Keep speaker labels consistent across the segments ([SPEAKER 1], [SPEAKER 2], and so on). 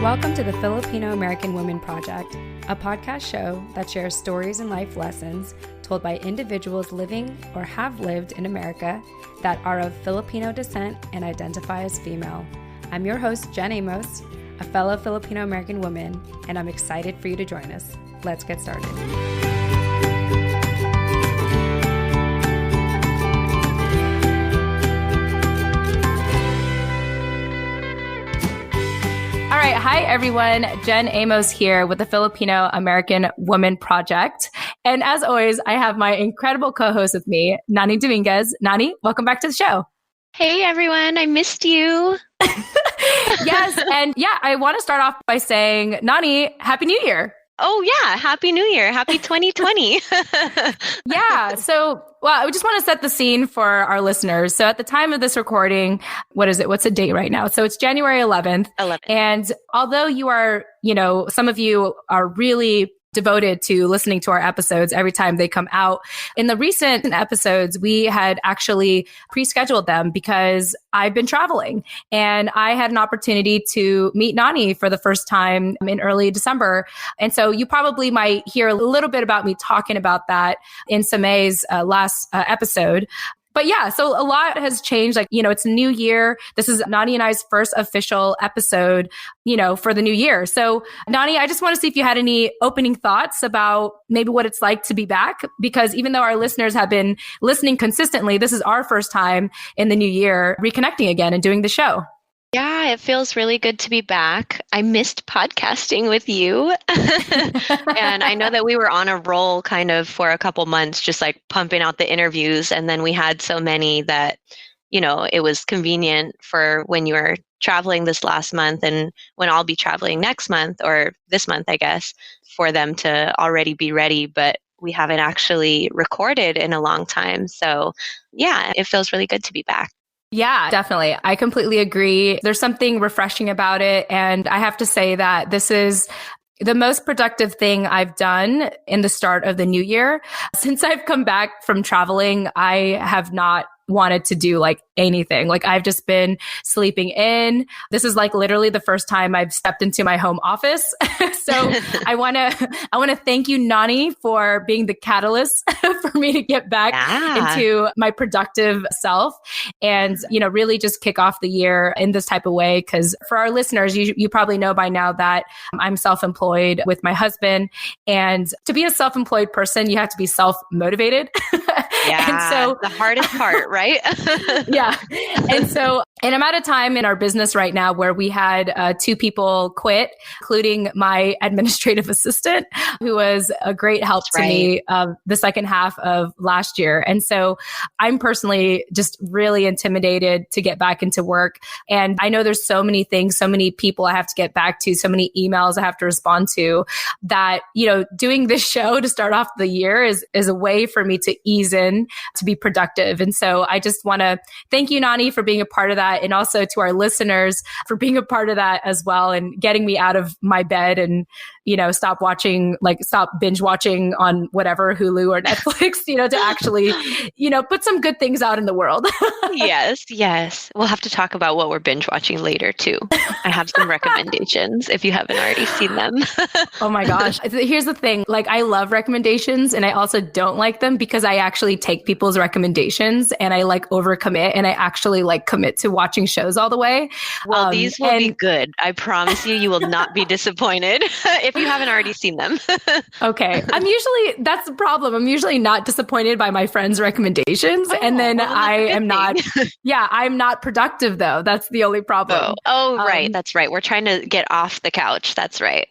[SPEAKER 1] Welcome to the Filipino American Women Project, a podcast show that shares stories and life lessons told by individuals living or have lived in America that are of Filipino descent and identify as female. I'm your host, Jen Amos, a fellow Filipino American woman, and I'm excited for you to join us. Let's get started. All right. Hi, everyone. Jen Amos here with the Filipino American Women Project. And as always, I have my incredible co-host with me, Nani Dominguez. Nani, welcome back to the show.
[SPEAKER 2] Hey, everyone. I missed you.
[SPEAKER 1] Yes. And yeah, I want to start off by saying, Nani, Happy New Year.
[SPEAKER 2] Oh, yeah. Happy New Year. Happy 2020.
[SPEAKER 1] Yeah. So, well, I just want to set the scene for our listeners. So at the time of this recording, what is it? What's the date right now? So it's January 11th. And although you are, some of you are really devoted to listening to our episodes every time they come out. In the recent episodes, we had actually pre-scheduled them because I've been traveling and I had an opportunity to meet Nani for the first time in early December. And so you probably might hear a little bit about me talking about that in Samay's last episode. But yeah, so a lot has changed. It's a new year. This is Nani and I's first official episode, for the new year. So Nani, I just want to see if you had any opening thoughts about maybe what it's like to be back, because even though our listeners have been listening consistently, this is our first time in the new year reconnecting again and doing the show.
[SPEAKER 2] Yeah, it feels really good to be back. I missed podcasting with you. And I know that we were on a roll kind of for a couple months, just like pumping out the interviews. And then we had so many that, it was convenient for when you were traveling this last month and when I'll be traveling next month or this month, I guess, for them to already be ready. But we haven't actually recorded in a long time. So yeah, it feels really good to be back.
[SPEAKER 1] Yeah, definitely. I completely agree. There's something refreshing about it. And I have to say that this is the most productive thing I've done in the start of the new year. Since I've come back from traveling, I have not wanted to do anything. I've just been sleeping in. This is literally the first time I've stepped into my home office. So I want to thank you, Nani, for being the catalyst for me to get back into my productive self and, really just kick off the year in this type of way. Because for our listeners, you probably know by now that I'm self-employed with my husband. And to be a self-employed person, you have to be self-motivated.
[SPEAKER 2] Yeah,
[SPEAKER 1] and so
[SPEAKER 2] the hardest part, right?
[SPEAKER 1] Yeah. And so, and I'm at a time in our business right now where we had 2 people quit, including my administrative assistant, who was a great help to me the second half of last year. And so I'm personally just really intimidated to get back into work. And I know there's so many things, so many people I have to get back to, so many emails I have to respond to that, doing this show to start off the year is a way for me to ease in, to be productive. And so I just want to thank you, Nani, for being a part of that. And also to our listeners for being a part of that as well and getting me out of my bed and, stop binge watching on whatever, Hulu or Netflix, to actually, put some good things out in the world.
[SPEAKER 2] Yes. We'll have to talk about what we're binge watching later too. I have some recommendations if you haven't already seen them.
[SPEAKER 1] Oh my gosh. Here's the thing. I love recommendations and I also don't like them because I actually take people's recommendations and I overcommit and I actually commit to watching shows all the way.
[SPEAKER 2] Well, these will be good. I promise you will not be disappointed if you haven't already seen them.
[SPEAKER 1] Okay. That's the problem. I'm usually not disappointed by my friends' recommendations. And then I am not, I'm not productive though. That's the only problem.
[SPEAKER 2] Right. That's right. We're trying to get off the couch. That's right.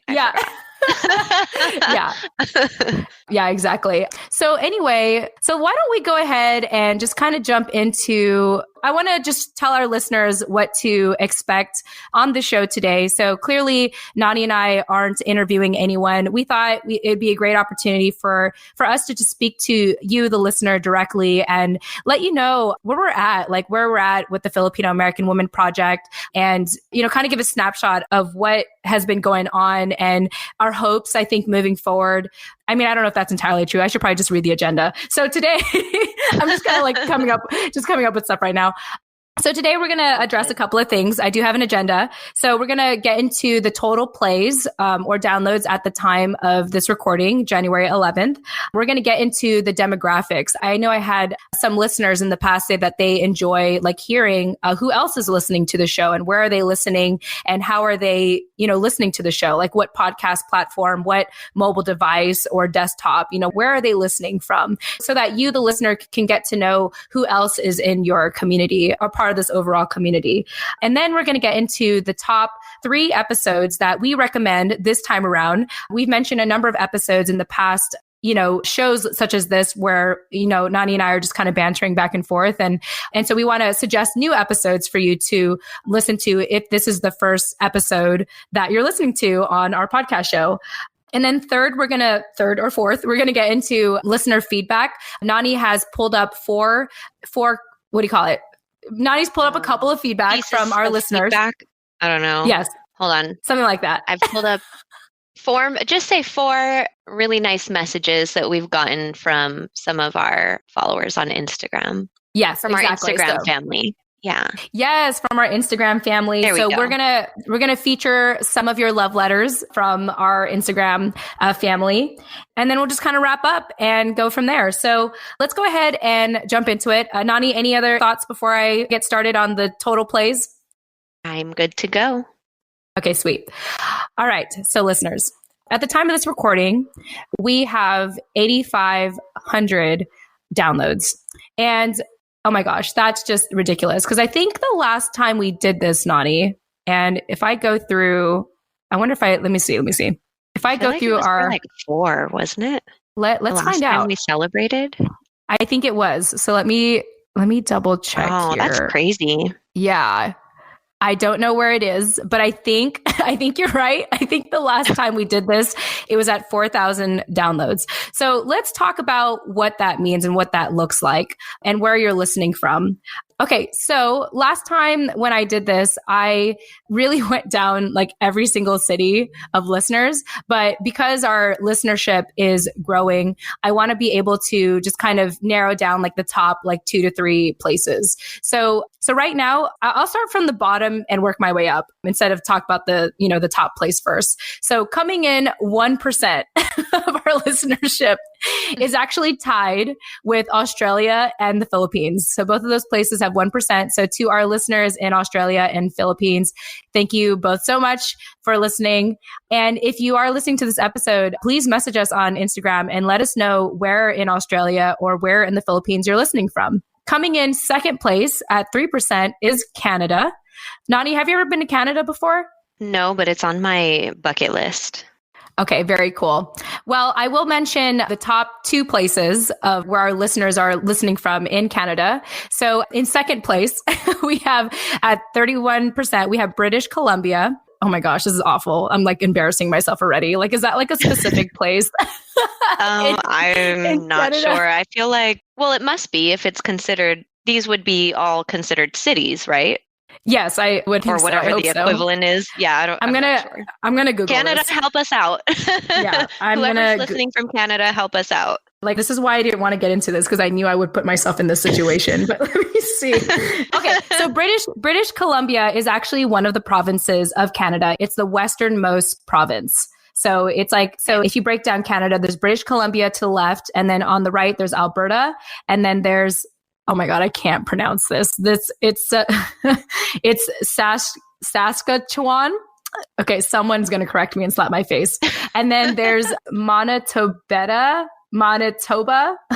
[SPEAKER 1] Yeah, exactly. So anyway, why don't we go ahead and just kind of jump into, I want to just tell our listeners what to expect on the show today. So clearly, Nani and I aren't interviewing anyone. We thought it'd be a great opportunity for us to just speak to you, the listener, directly and let you know where we're at with the Filipino American Women Project and, kind of give a snapshot of what has been going on and our hopes, I think, moving forward. I mean, I don't know if that's entirely true. I should probably just read the agenda. So today, I'm just kind of coming up with stuff right now. So today we're going to address a couple of things. I do have an agenda. So we're going to get into the total plays or downloads at the time of this recording, January 11th. We're going to get into the demographics. I know I had some listeners in the past say that they enjoy like hearing who else is listening to the show and where are they listening and how are they, listening to the show, like what podcast platform, what mobile device or desktop, where are they listening from so that you, the listener, can get to know who else is in your community or part of this overall community. And then we're going to get into the top 3 episodes that we recommend this time around. We've mentioned a number of episodes in the past, shows such as this where, Nani and I are just kind of bantering back and forth. And so we want to suggest new episodes for you to listen to if this is the first episode that you're listening to on our podcast show. And then third or fourth, we're going to get into listener feedback. Nani has pulled up four, what do you call it? Nani's pulled up a couple of feedback from our listeners.
[SPEAKER 2] Feedback? I don't know.
[SPEAKER 1] Yes.
[SPEAKER 2] Hold on.
[SPEAKER 1] Something like that.
[SPEAKER 2] I've pulled up 4 really nice messages that we've gotten from some of our followers on Instagram.
[SPEAKER 1] Yes,
[SPEAKER 2] from
[SPEAKER 1] exactly.
[SPEAKER 2] our Instagram family. Yeah.
[SPEAKER 1] Yes, from our Instagram family. So we're gonna feature some of your love letters from our Instagram family, and then we'll just kind of wrap up and go from there. So let's go ahead and jump into it. Nani, any other thoughts before I get started on the total plays?
[SPEAKER 2] I'm good to go.
[SPEAKER 1] Okay, sweet. All right. So listeners, at the time of this recording, we have 8,500 downloads, and oh my gosh, that's just ridiculous. Because I think the last time we did this, Nani, and if I go through, I wonder if let me see. If I go through our
[SPEAKER 2] like 4, wasn't it?
[SPEAKER 1] Let's find out.
[SPEAKER 2] Time we celebrated.
[SPEAKER 1] I think it was. So let me double check.
[SPEAKER 2] Oh,
[SPEAKER 1] here.
[SPEAKER 2] That's crazy.
[SPEAKER 1] Yeah. I don't know where it is, but I think you're right. I think the last time we did this, it was at 4,000 downloads. So let's talk about what that means and what that looks like and where you're listening from. Okay, so last time when I did this, I really went down like every single city of listeners. But because our listenership is growing, I want to be able to just kind of narrow down like the top like 2 to 3 places. So right now, I'll start from the bottom and work my way up instead of talk about the top place first. So coming in 1% of our listenership is actually tied with Australia and the Philippines. So both of those places have 1%. So to our listeners in Australia and Philippines, thank you both so much for listening. And if you are listening to this episode, please message us on Instagram and let us know where in Australia or where in the Philippines you're listening from. Coming in second place at 3% is Canada. Nani, have you ever been to Canada before?
[SPEAKER 2] No, but it's on my bucket list.
[SPEAKER 1] Okay, very cool. Well, I will mention the top 2 places of where our listeners are listening from in Canada. So in second place, we have at 31%, we have British Columbia. Oh my gosh, this is awful. I'm like embarrassing myself already. Like, is that like a specific place?
[SPEAKER 2] I'm not sure. I feel like, well, it must be if it's considered, these would be all considered cities, right?
[SPEAKER 1] Yes, I would think
[SPEAKER 2] or whatever the equivalent is. Yeah,
[SPEAKER 1] I'm gonna Google
[SPEAKER 2] Canada.
[SPEAKER 1] This.
[SPEAKER 2] Help us out.
[SPEAKER 1] Yeah,
[SPEAKER 2] whoever's listening from Canada, help us out.
[SPEAKER 1] Like, this is why I didn't want to get into this because I knew I would put myself in this situation. But let me see. Okay, so British Columbia is actually one of the provinces of Canada. It's the westernmost province. So it's like, so if you break down Canada, there's British Columbia to the left, and then on the right there's Alberta, and then there's, oh my God, I can't pronounce this. It's Saskatchewan. Okay, someone's going to correct me and slap my face. And then there's Manitoba.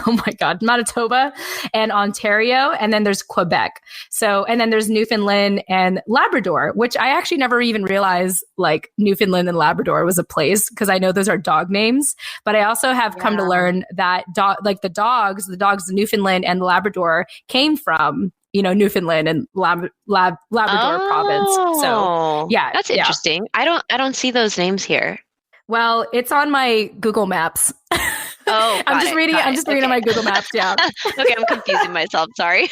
[SPEAKER 1] Oh my God, Manitoba and Ontario. And then there's Quebec. So, and then there's Newfoundland and Labrador, which I actually never even realized like Newfoundland and Labrador was a place because I know those are dog names. But I also have come to learn that the dogs, Newfoundland and Labrador came from, Newfoundland and Labrador province. So yeah,
[SPEAKER 2] that's interesting. I don't see those names here.
[SPEAKER 1] Well, it's on my Google Maps.
[SPEAKER 2] Oh,
[SPEAKER 1] I'm just reading on my Google Maps. Yeah.
[SPEAKER 2] Okay, I'm confusing myself. Sorry.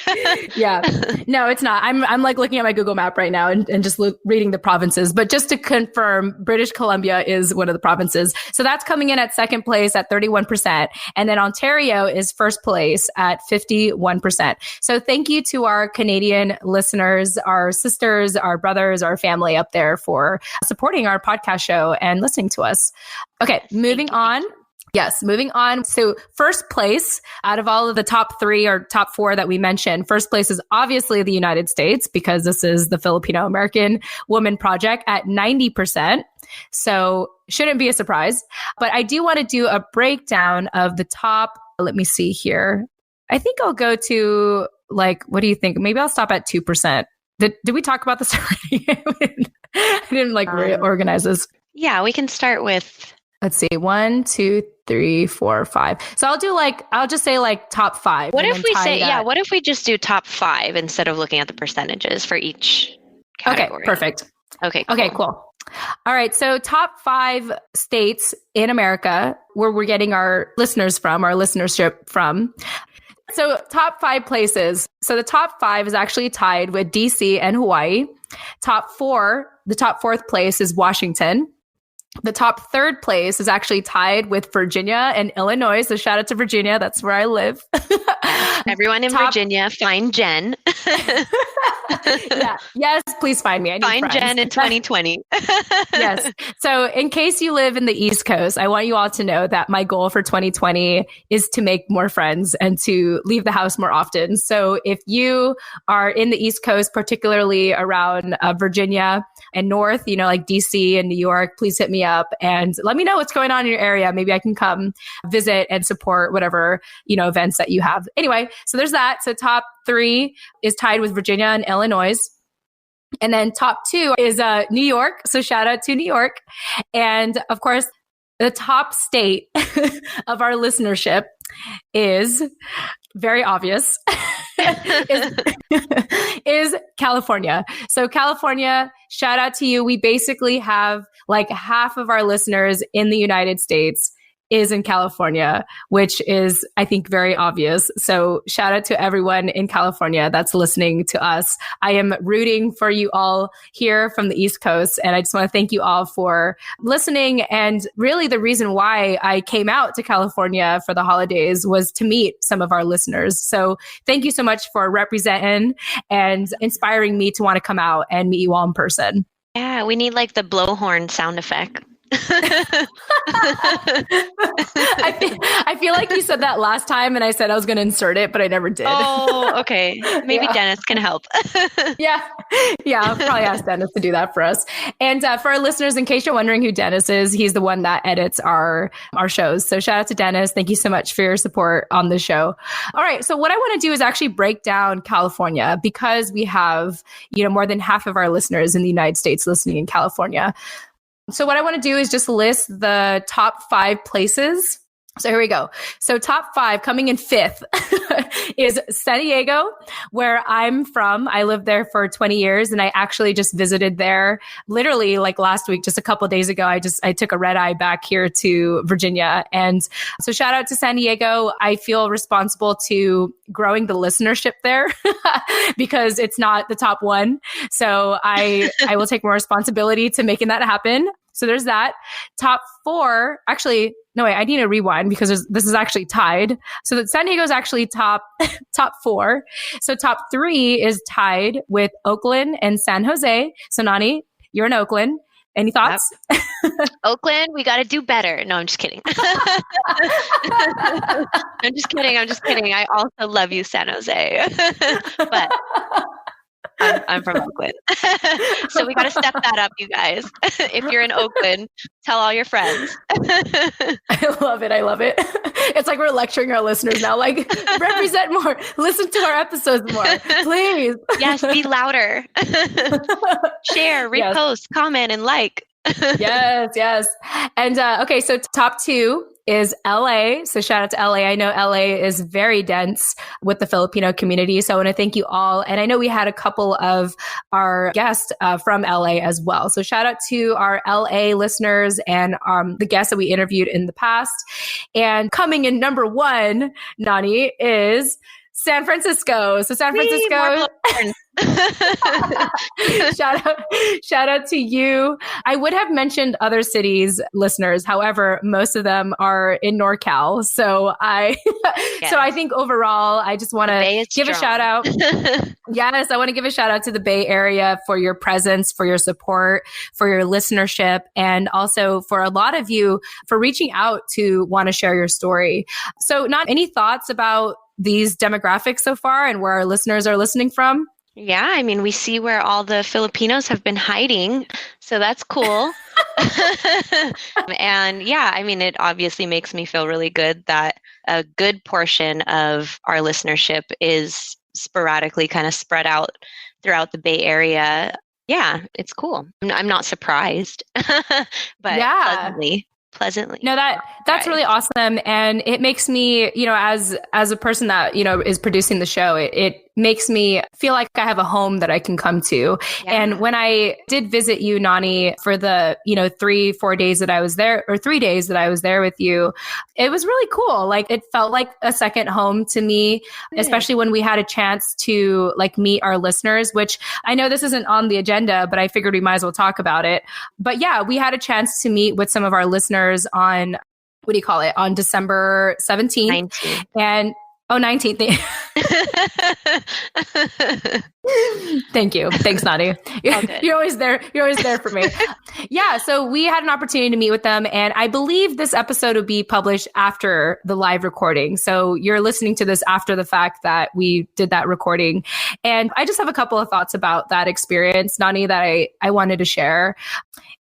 [SPEAKER 1] Yeah. No, it's not. I'm like looking at my Google map right now and just reading the provinces. But just to confirm, British Columbia is one of the provinces. So that's coming in at second place at 31%. And then Ontario is first place at 51%. So thank you to our Canadian listeners, our sisters, our brothers, our family up there for supporting our podcast show and listening to us. Okay, moving on. Yes, moving on. So first place out of all of the top 3 or top 4 that we mentioned, first place is obviously the United States because this is the Filipino American Women Project at 90%. So shouldn't be a surprise. But I do want to do a breakdown of the top. Let me see here. I think I'll go to like, what do you think? Maybe I'll stop at 2%. Did we talk about this already? I didn't like reorganize this.
[SPEAKER 2] Yeah, we can start with...
[SPEAKER 1] Let's see, 1, 2, 3, 4, 5. So I'll just say like top 5.
[SPEAKER 2] What if we just do top 5 instead of looking at the percentages for each category?
[SPEAKER 1] Okay, perfect.
[SPEAKER 2] Okay, cool.
[SPEAKER 1] Okay, cool. All right. So top 5 states in America where we're getting our listeners from, our listenership from. So top 5 places. So the top 5 is actually tied with DC and Hawaii. The top 4th place is Washington. The top 3rd place is actually tied with Virginia and Illinois. So shout out to Virginia. That's where I live.
[SPEAKER 2] Everyone in Virginia, find Jen.
[SPEAKER 1] Yeah. Yes, please find me. I need
[SPEAKER 2] find
[SPEAKER 1] friends.
[SPEAKER 2] Jen in 2020.
[SPEAKER 1] Yes. So in case you live in the East Coast, I want you all to know that my goal for 2020 is to make more friends and to leave the house more often. So if you are in the East Coast, particularly around Virginia and North, like DC and New York, please hit me up and let me know what's going on in your area. Maybe I can come visit and support whatever, events that you have. Anyway, so there's that. So top 3 is tied with Virginia and Illinois. And then top 2 is New York. So shout out to New York. And of course, the top state of our listenership is very obvious, is California. So California, shout out to you. We basically have like half of our listeners in the United States is in California, which is, I think, very obvious. So shout out to everyone in California that's listening to us. I am rooting for you all here from the East Coast. And I just want to thank you all for listening. And really the reason why I came out to California for the holidays was to meet some of our listeners. So thank you so much for representing and inspiring me to want to come out and meet you all in person.
[SPEAKER 2] Yeah, we need like the blowhorn sound effect.
[SPEAKER 1] I feel like you said that last time and I said I was going to insert it, but I never did.
[SPEAKER 2] Oh, okay. Maybe Dennis can help.
[SPEAKER 1] Yeah. I'll probably ask Dennis to do that for us. And for our listeners, in case you're wondering who Dennis is, he's the one that edits our shows. So shout out to Dennis. Thank you so much for your support on the show. All right. So what I want to do is actually break down California because we have, more than half of our listeners in the United States listening in California. So what I want to do is just list the top 5 places. So here we go. So top 5 coming in 5th is San Diego, where I'm from. I lived there for 20 years and I actually just visited there literally like last week, just a couple of days ago. I took a red eye back here to Virginia. And so shout out to San Diego. I feel responsible to growing the listenership there because it's not the top 1. So I will take more responsibility to making that happen. So there's that. Top 4, actually, no, wait, I need to rewind because this is actually tied. So that San Diego is actually top 4. So top 3 is tied with Oakland and San Jose. So Nani, you're in Oakland. Any thoughts?
[SPEAKER 2] Yep. Oakland, we got to do better. No, I'm just kidding. I'm just kidding. I also love you, San Jose. But I'm from Oakland. So we got to step that up, you guys. If you're in Oakland, tell all your friends.
[SPEAKER 1] I love it. It's like we're lecturing our listeners now, like represent more, listen to our episodes more, please.
[SPEAKER 2] Yes, be louder. Share, repost, comment, and like.
[SPEAKER 1] Yes, yes. And okay, so top two is LA. So shout out to LA. I know LA is very dense with the Filipino community. So I want to thank you all. And I know we had a couple of our guests from LA as well. So shout out to our LA listeners and the guests that we interviewed in the past. And coming in number one, Nani, is San Francisco. So San Francisco. shout out to you. I would have mentioned other cities listeners. However, most of them are in NorCal. So so I think overall, I just want to give a shout out. Yes, I want to give a shout out to the Bay Area for your presence, for your support, for your listenership, and also for a lot of you for reaching out to want to share your story. So not any thoughts about these demographics so far and where our listeners are listening from?
[SPEAKER 2] Yeah, I mean, we see where all the Filipinos have been hiding, so that's cool. And yeah, I mean, it obviously makes me feel really good that a good portion of our listenership is sporadically kind of spread out throughout the Bay Area. Yeah, it's cool. I'm not surprised, but
[SPEAKER 1] yeah.
[SPEAKER 2] pleasantly.
[SPEAKER 1] No, that's really awesome. And it makes me, as a person that, is producing the show, it makes me feel like I have a home that I can come to. Yeah. And when I did visit you, Nani, for the, 3-4 days that I was there, or 3 days that I was there with you, it was really cool. Like it felt like a second home to me, especially when we had a chance to meet our listeners, which I know this isn't on the agenda, but I figured we might as well talk about it. But yeah, we had a chance to meet with some of our listeners on, on December 17th.
[SPEAKER 2] 19th.
[SPEAKER 1] And 19th. Thank you. Thanks, Nani. You're always there. You're always there for me. Yeah. So we had an opportunity to meet with them. And I believe this episode will be published after the live recording. So you're listening to this after the fact that we did that recording. And I just have a couple of thoughts about that experience, Nani, that I wanted to share.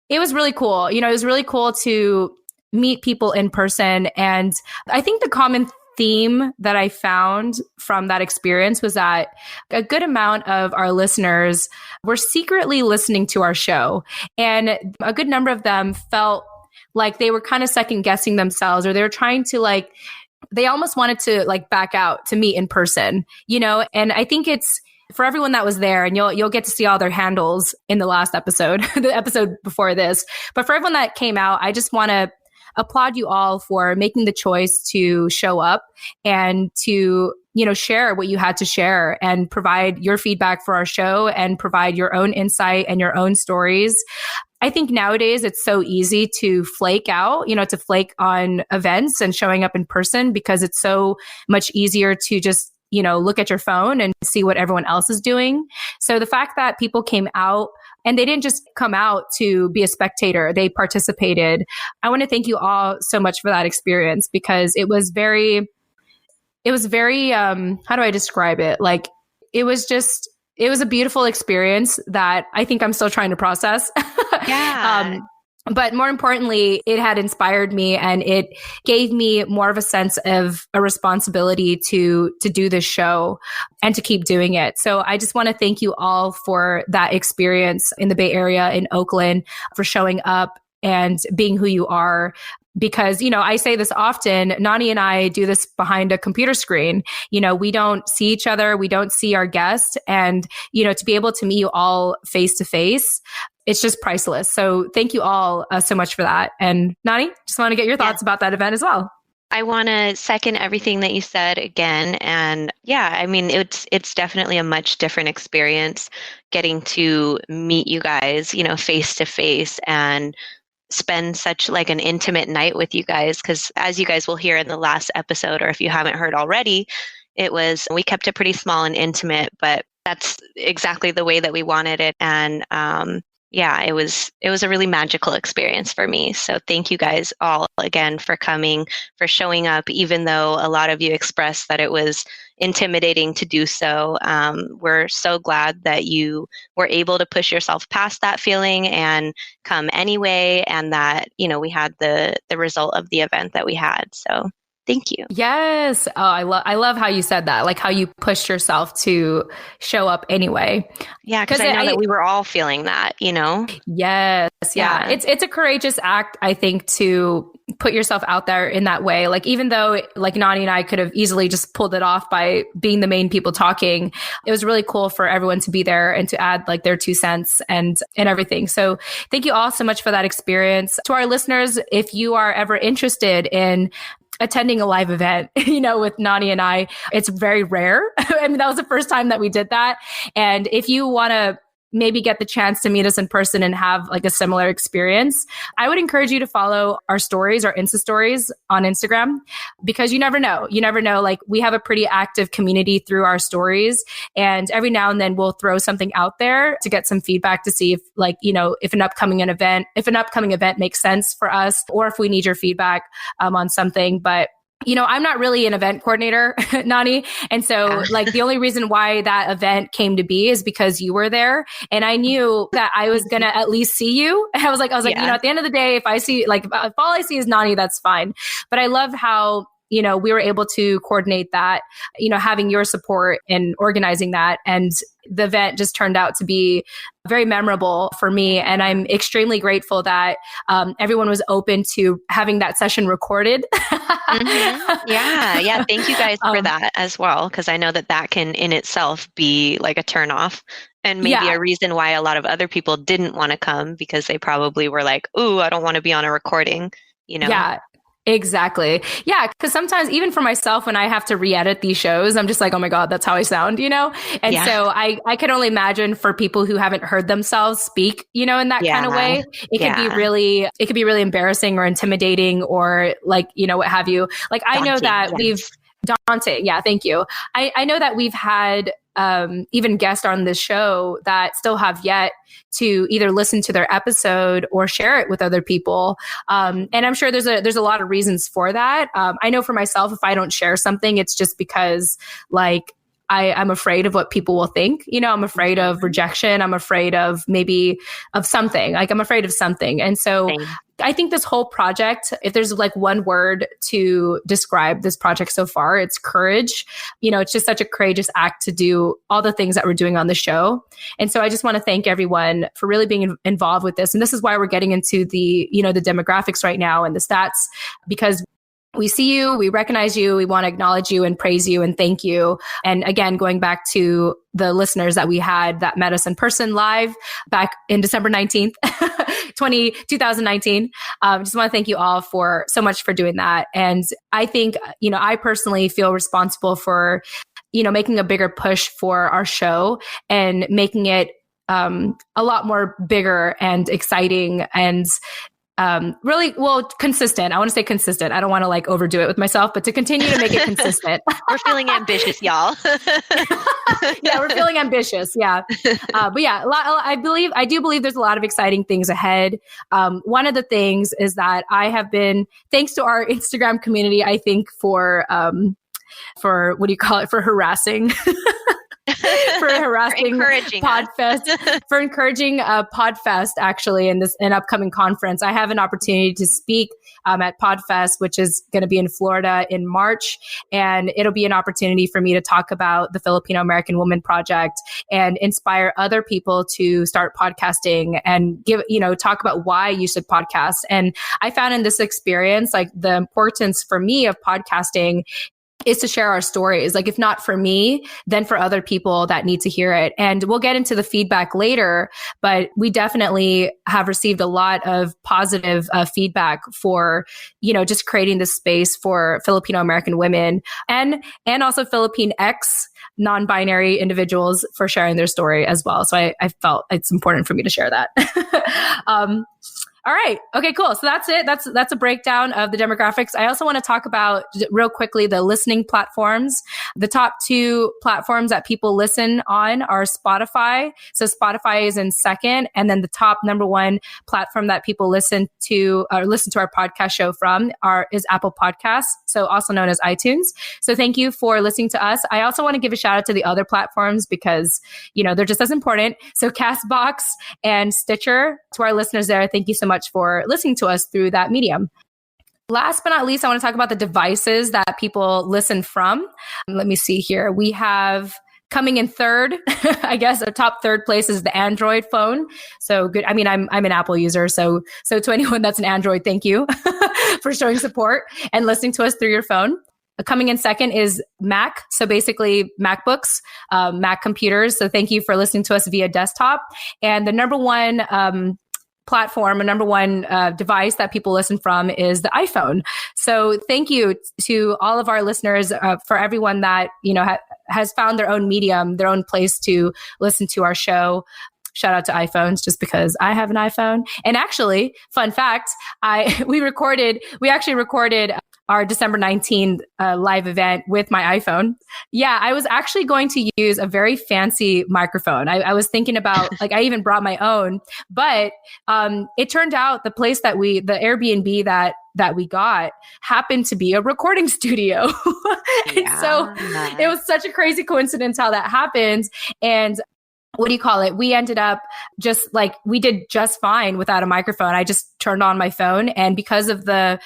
[SPEAKER 1] It was really cool. It was really cool to meet people in person. And I think the common theme that I found from that experience was that a good amount of our listeners were secretly listening to our show. And a good number of them felt like they were kind of second guessing themselves, or they were trying to they almost wanted to back out to meet in person, and I think it's for everyone that was there, and you'll get to see all their handles in the last episode, the episode before this. But for everyone that came out, I just want to applaud you all for making the choice to show up and to, share what you had to share and provide your feedback for our show and provide your own insight and your own stories. I think nowadays it's so easy to flake out, to flake on events and showing up in person because it's so much easier to just look at your phone and see what everyone else is doing. So the fact that people came out and they didn't just come out to be a spectator, they participated. I want to thank you all so much for that experience because it was very, how do I describe it? It was a beautiful experience that I think I'm still trying to process.
[SPEAKER 2] Yeah.
[SPEAKER 1] But more importantly, it had inspired me and it gave me more of a sense of a responsibility to do this show and to keep doing it. So I just want to thank you all for that experience in the Bay Area, in Oakland, for showing up and being who you are. Because, I say this often, Nani and I do this behind a computer screen. We don't see each other. We don't see our guests. And, to be able to meet you all face to face, it's just priceless. So thank you all so much for that. And Nani, just want to get your thoughts about that event as well.
[SPEAKER 2] I want to second everything that you said again. And yeah, I mean, it's definitely a much different experience getting to meet you guys, face to face and spend such an intimate night with you guys. Because as you guys will hear in the last episode, or if you haven't heard already, we kept it pretty small and intimate, but that's exactly the way that we wanted it. And yeah, it was a really magical experience for me. So thank you guys all again for coming, for showing up, even though a lot of you expressed that it was intimidating to do so. We're so glad that you were able to push yourself past that feeling and come anyway, and that, we had the result of the event that we had. So Thank you.
[SPEAKER 1] Yes. Oh, I love how you said that, like how you pushed yourself to show up anyway.
[SPEAKER 2] Yeah, because I know that we were all feeling that, you know?
[SPEAKER 1] Yes. Yeah. It's a courageous act, I think, to put yourself out there in that way. Like, even though like Nani and I could have easily just pulled it off by being the main people talking, it was really cool for everyone to be there and to add like their 2 cents and everything. So thank you all so much for that experience. To our listeners, if you are ever interested in attending a live event, with Nani and I, it's very rare. I mean, that was the first time that we did that. And if you want to maybe get the chance to meet us in person and have like a similar experience, I would encourage you to follow our stories, our Insta stories on Instagram, because you never know. You never know. Like, we have a pretty active community through our stories, and every now and then we'll throw something out there to get some feedback to see if if an upcoming event makes sense for us, or if we need your feedback on something. But I'm not really an event coordinator, Nani. And so like the only reason why that event came to be is because you were there. And I knew that I was going to at least see you. I was like, at the end of the day, if all I see is Nani, that's fine. But I love how, we were able to coordinate that, having your support in organizing that. And the event just turned out to be very memorable for me. And I'm extremely grateful that everyone was open to having that session recorded.
[SPEAKER 2] Mm-hmm. Yeah. Thank you guys for that as well, because I know that can in itself be like a turnoff. And maybe a reason why a lot of other people didn't want to come, because they probably were like, ooh, I don't want to be on a recording,
[SPEAKER 1] Yeah. Exactly. Yeah. Because sometimes even for myself, when I have to re-edit these shows, I'm just like, oh my God, that's how I sound, And so I can only imagine for people who haven't heard themselves speak, in that kind of way, it could be really embarrassing or intimidating or like, what have you. Like, I know that we've daunting. Yeah. Thank you. I know that we've had even guests on this show that still have yet to either listen to their episode or share it with other people. And I'm sure there's a lot of reasons for that. I know for myself, if I don't share something, it's just because like I'm afraid of what people will think. I'm afraid of rejection. I'm afraid of something. Like, I'm afraid of something. And so I think this whole project, if there's like one word to describe this project so far, it's courage. It's just such a courageous act to do all the things that we're doing on the show. And so I just want to thank everyone for really being involved with this. And this is why we're getting into the demographics right now and the stats, because we see you, we recognize you, we want to acknowledge you and praise you and thank you. And again, going back to the listeners that we had that met us in person live back in December 19th, 2019. Just want to thank you all so much for doing that. And I think, I personally feel responsible for, making a bigger push for our show and making it a lot more bigger and exciting and really, consistent. I want to say consistent. I don't want to like overdo it with myself, but to continue to make it consistent.
[SPEAKER 2] We're feeling ambitious, y'all.
[SPEAKER 1] Yeah, we're feeling ambitious. Yeah. But yeah, I do believe there's a lot of exciting things ahead. One of the things is that I have been, thanks to our Instagram community, I think for what do you call it? For harassing. For encouraging PodFest, for encouraging PodFest actually in an upcoming conference. I have an opportunity to speak at PodFest, which is going to be in Florida in March. And it'll be an opportunity for me to talk about the Filipino American Women Project and inspire other people to start podcasting and talk about why you should podcast. And I found in this experience, like the importance for me of podcasting is to share our stories. Like, if not for me, then for other people that need to hear it. And we'll get into the feedback later, but we definitely have received a lot of positive feedback for, just creating this space for Filipino American women and also Philippine non-binary individuals for sharing their story as well. So I felt it's important for me to share that. All right. Okay, cool. So that's it. That's a breakdown of the demographics. I also want to talk about real quickly the listening platforms. The top 2 platforms that people listen on are Spotify. So Spotify is in second. And then the top number 1 platform that people listen to our podcast show from is Apple Podcasts. So also known as iTunes. So thank you for listening to us. I also want to give a shout out to the other platforms because, they're just as important. So Castbox and Stitcher, to our listeners there, thank you so much for listening to us through that medium. Last but not least, I want to talk about the devices that people listen from. Let me see here. We have coming in third, I guess, our top third place is the Android phone. So good. I mean, I'm an Apple user. So to anyone that's an Android, thank you for showing support and listening to us through your phone. Coming in second is Mac. So basically MacBooks, Mac computers. So thank you for listening to us via desktop. And the number one platform, a number one device that people listen from is the iPhone. So thank you to all of our listeners, for everyone that, has found their own medium, their own place to listen to our show. Shout out to iPhones, just because I have an iPhone. And actually, fun fact, we actually recorded our December 19th live event with my iPhone. Yeah, I was actually going to use a very fancy microphone. I was thinking about, I even brought my own, but it turned out the place the Airbnb that we got happened to be a recording studio. And so it was such a crazy coincidence how that happened. And what do you call it? We ended up we did just fine without a microphone. I just turned on my phone, and because the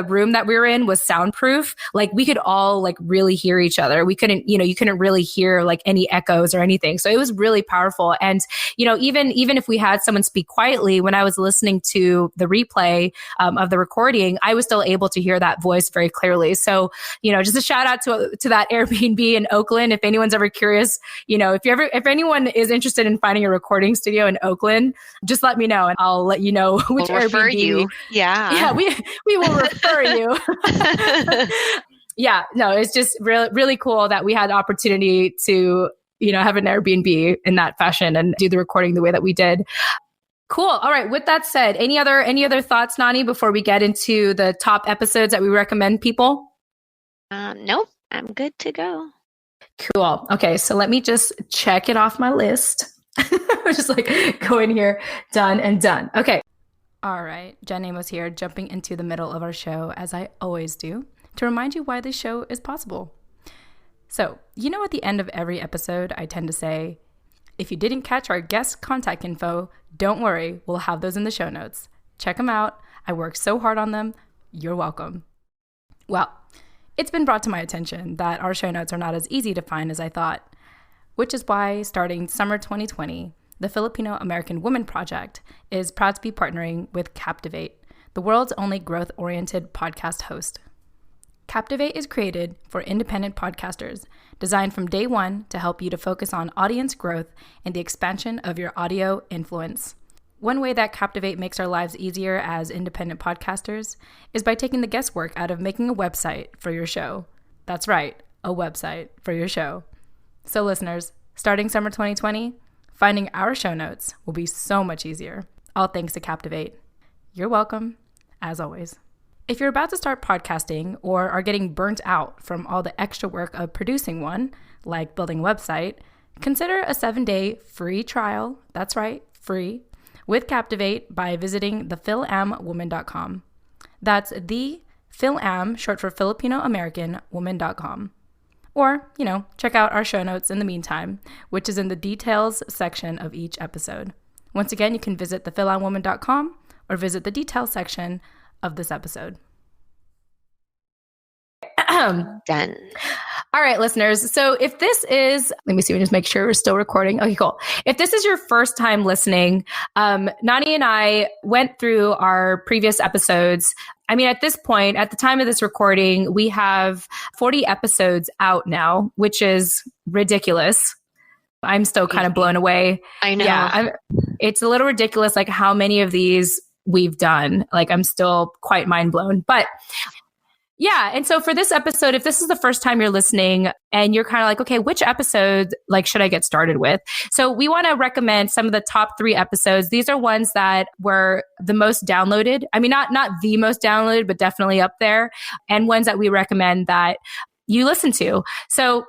[SPEAKER 1] room that we were in was soundproof, we could all really hear each other. We couldn't, you couldn't really hear any echoes or anything. So it was really powerful. And, even if we had someone speak quietly, when I was listening to the replay of the recording, I was still able to hear that voice very clearly. So, just a shout out to that Airbnb in Oakland. If anyone's ever curious, if anyone is interested in finding a recording studio in Oakland, just let me know and I'll let you know which
[SPEAKER 2] we'll refer
[SPEAKER 1] Airbnb.
[SPEAKER 2] You. Yeah,
[SPEAKER 1] we will refer you. Yeah, no, it's just really cool that we had the opportunity to have an Airbnb in that fashion and do the recording the way that we did. Cool. All right. With that said, any other thoughts, Nani, before we get into the top episodes that we recommend people?
[SPEAKER 2] Nope, I'm good to go.
[SPEAKER 1] Cool. Okay, so let me just check it off my list. Just go in here, done and done. Okay. All right. Jen Amos here, jumping into the middle of our show, as I always do, to remind you why this show is possible. So, at the end of every episode, I tend to say, if you didn't catch our guest contact info, don't worry, we'll have those in the show notes. Check them out. I worked so hard on them. You're welcome. Well, it's been brought to my attention that our show notes are not as easy to find as I thought, which is why starting summer 2020, the Filipino American Women Project is proud to be partnering with Captivate, the world's only growth-oriented podcast host. Captivate is created for independent podcasters, designed from day one to help you to focus on audience growth and the expansion of your audio influence. One way that Captivate makes our lives easier as independent podcasters is by taking the guesswork out of making a website for your show. That's right, a website for your show. So listeners, starting summer 2020, finding our show notes will be so much easier. All thanks to Captivate. You're welcome, as always. If you're about to start podcasting or are getting burnt out from all the extra work of producing one, like building a website, consider a 7-day free trial, that's right, free, with Captivate by visiting thefil-am-woman.com. That's the Fil-Am, short for Filipino American Woman.com. Or, check out our show notes in the meantime, which is in the details section of each episode. Once again, you can visit thefil-am-woman.com or visit the details section of this episode.
[SPEAKER 2] Done.
[SPEAKER 1] All right, listeners. So if this is, let me see, just make sure we're still recording. Okay, cool. If this is your first time listening, Nani and I went through our previous episodes. I mean, at this point, at the time of this recording, we have 40 episodes out now, which is ridiculous. I'm still kind of blown away.
[SPEAKER 2] I know.
[SPEAKER 1] Yeah, it's a little ridiculous, how many of these we've done. I'm still quite mind blown. But yeah. And so for this episode, if this is the first time you're listening and you're kind of okay, which episode, should I get started with? So we want to recommend some of the top 3 episodes. These are ones that were the most downloaded. I mean, not the most downloaded, but definitely up there, and ones that we recommend that you listen to. So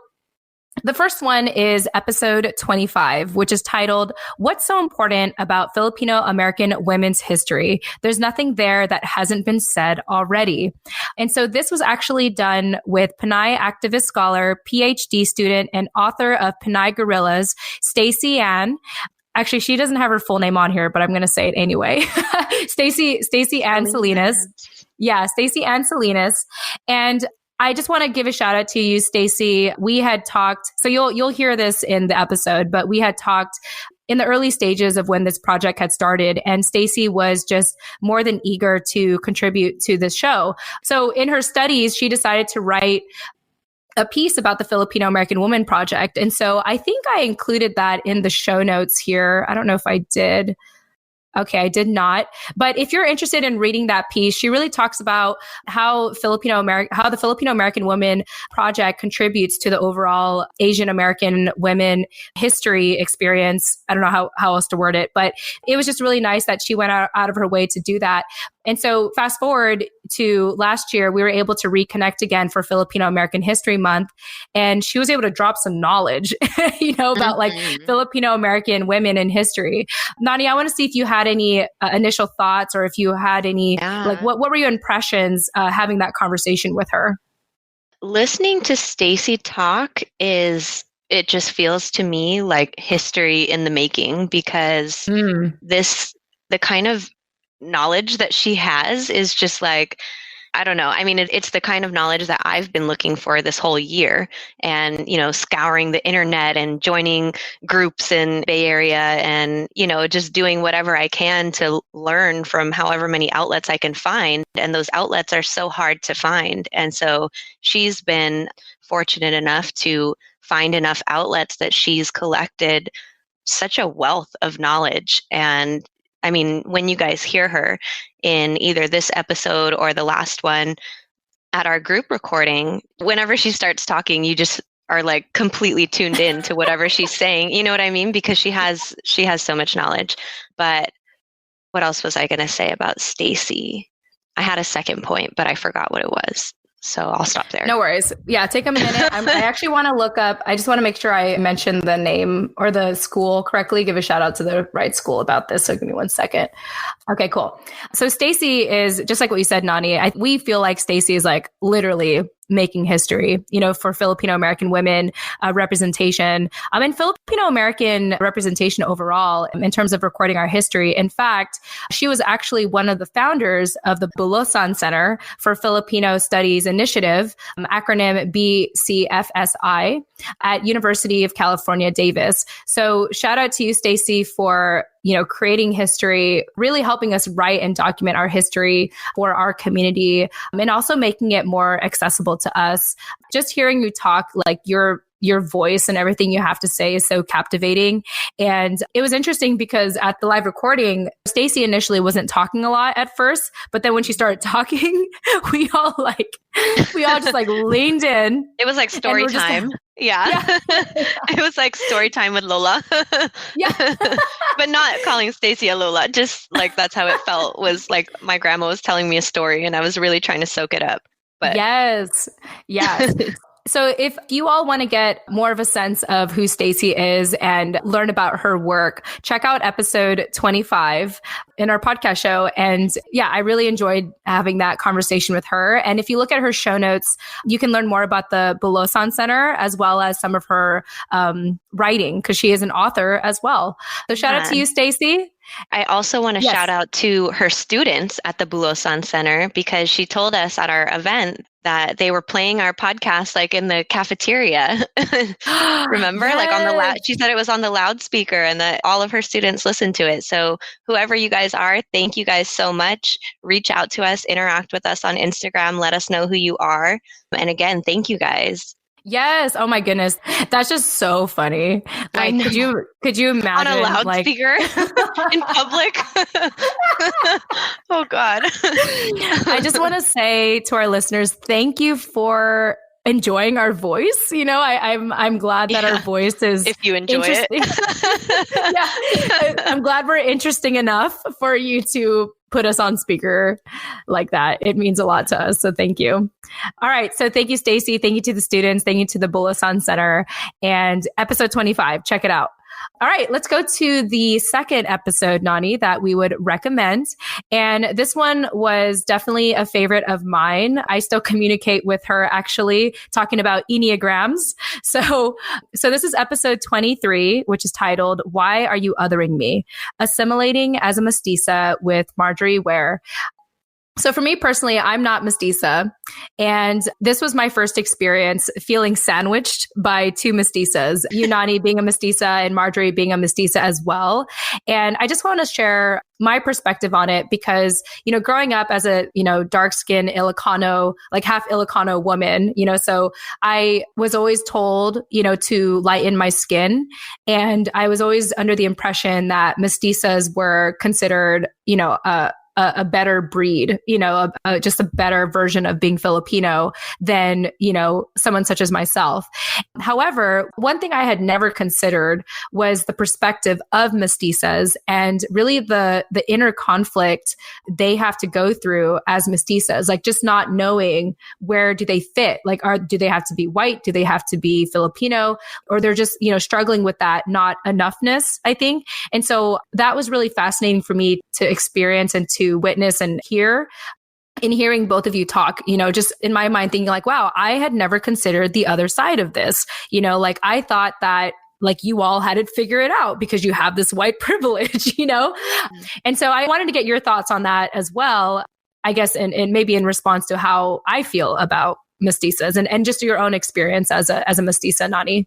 [SPEAKER 1] the first one is episode 25, which is titled, What's So Important About Filipino American Women's History? There's nothing there that hasn't been said already. And so this was actually done with Pinay activist scholar, PhD student, and author of Pinay Guerrillas, Stacey Anne. Actually, she doesn't have her full name on here, but I'm going to say it anyway. Stacey Anne Salinas. Yeah, Stacey Anne Salinas. And I just want to give a shout out to you, Stacey. We had talked, so you'll hear this in the episode, but we had talked in the early stages of when this project had started, and Stacey was just more than eager to contribute to this show. So in her studies, she decided to write a piece about the Filipino American Women Project. And so I think I included that in the show notes here. I don't know if I did. Okay, I did not. But if you're interested in reading that piece, she really talks about how the Filipino American Women Project contributes to the overall Asian American women history experience. I don't know how else to word it, but it was just really nice that she went out of her way to do that. And so fast forward to last year, we were able to reconnect again for Filipino American History Month. And she was able to drop some knowledge, about like Filipino American women in history. Nani, I want to see if you had any initial thoughts, or if you had any, like what were your impressions having that conversation with her?
[SPEAKER 2] Listening to Stacey talk it just feels to me like history in the making, because the kind of knowledge that she has is just like, I don't know. I mean, it's the kind of knowledge that I've been looking for this whole year, and, scouring the internet and joining groups in Bay Area, and, just doing whatever I can to learn from however many outlets I can find. And those outlets are so hard to find. And so she's been fortunate enough to find enough outlets that she's collected such a wealth of knowledge. And I mean, when you guys hear her in either this episode or the last one at our group recording, whenever she starts talking, you just are like completely tuned in to whatever she's saying. You know what I mean? Because she has so much knowledge. But what else was I going to say about Stacey? I had a second point, but I forgot what it was. So I'll stop there.
[SPEAKER 1] No worries. Yeah, take a minute. I actually want to look up, I just want to make sure I mention the name or the school correctly, give a shout out to the right school about this. So give me 1 second. Okay, cool. So Stacey is just like what you said, Nani. We feel like Stacey is like literally making history, for Filipino American women representation, and Filipino American representation overall in terms of recording our history. In fact, she was actually one of the founders of the Bulosan Center for Filipino Studies Initiative, acronym BCFSI, at University of California, Davis. So shout out to you, Stacey, for creating history, really helping us write and document our history for our community, and also making it more accessible to us. Just hearing you talk, like your voice and everything you have to say is so captivating. And it was interesting because at the live recording, Stacey initially wasn't talking a lot at first, but then when she started talking, we all just like leaned in.
[SPEAKER 2] It was like story time. Yeah. It was like story time with Lola.
[SPEAKER 1] Yeah.
[SPEAKER 2] But not calling Stacey a Lola, just like that's how it felt, was like my grandma was telling me a story and I was really trying to soak it up. But
[SPEAKER 1] yes. So if you all want to get more of a sense of who Stacey is and learn about her work, check out episode 25 in our podcast show. And yeah, I really enjoyed having that conversation with her. And if you look at her show notes, you can learn more about the Bulosan Center as well as some of her writing, because she is an author as well. So shout out to you, Stacey.
[SPEAKER 2] I also want to shout out to her students at the Bulosan Center, because she told us at our event that they were playing our podcast like in the cafeteria. Remember? Yes. Like on the she said it was on the loudspeaker and that all of her students listened to it. So whoever you guys are, thank you guys so much. Reach out to us, interact with us on Instagram, let us know who you are. And again, thank you guys.
[SPEAKER 1] Yes. Oh my goodness. That's just so funny. Like, could you imagine
[SPEAKER 2] on a loudspeaker in public? Oh God.
[SPEAKER 1] I just want to say to our listeners, thank you for enjoying our voice. I'm glad that our voice is,
[SPEAKER 2] if you enjoy
[SPEAKER 1] it. I'm glad we're interesting enough for you to put us on speaker like that. It means a lot to us. So thank you. All right. So thank you, Stacey. Thank you to the students. Thank you to the Bulosan Center. And episode 25, check it out. All right, let's go to the second episode, Nani, that we would recommend. And this one was definitely a favorite of mine. I still communicate with her, actually, talking about Enneagrams. So this is episode 23, which is titled, Why Are You Othering Me? Assimilating as a Mestiza with Marjory Ware. So for me personally, I'm not mestiza. And this was my first experience feeling sandwiched by two mestizas, you, Nani, being a mestiza and Marjory being a mestiza as well. And I just want to share my perspective on it because, growing up as a, dark-skinned Ilocano, like half Ilocano woman, so I was always told, to lighten my skin. And I was always under the impression that mestizas were considered, a better breed, just a better version of being Filipino than, someone such as myself. However, one thing I had never considered was the perspective of mestizas and really the inner conflict they have to go through as mestizas, like just not knowing where do they fit? Like, do they have to be white? Do they have to be Filipino? Or they're just, struggling with that not enoughness, I think. And so that was really fascinating for me to experience and to witness and hear. In hearing both of you talk, just in my mind thinking like, wow, I had never considered the other side of this. Like I thought that like you all had it figured out because you have this white privilege, And so I wanted to get your thoughts on that as well, I guess, and maybe in response to how I feel about mestizas and just your own experience as a mestiza, Nani.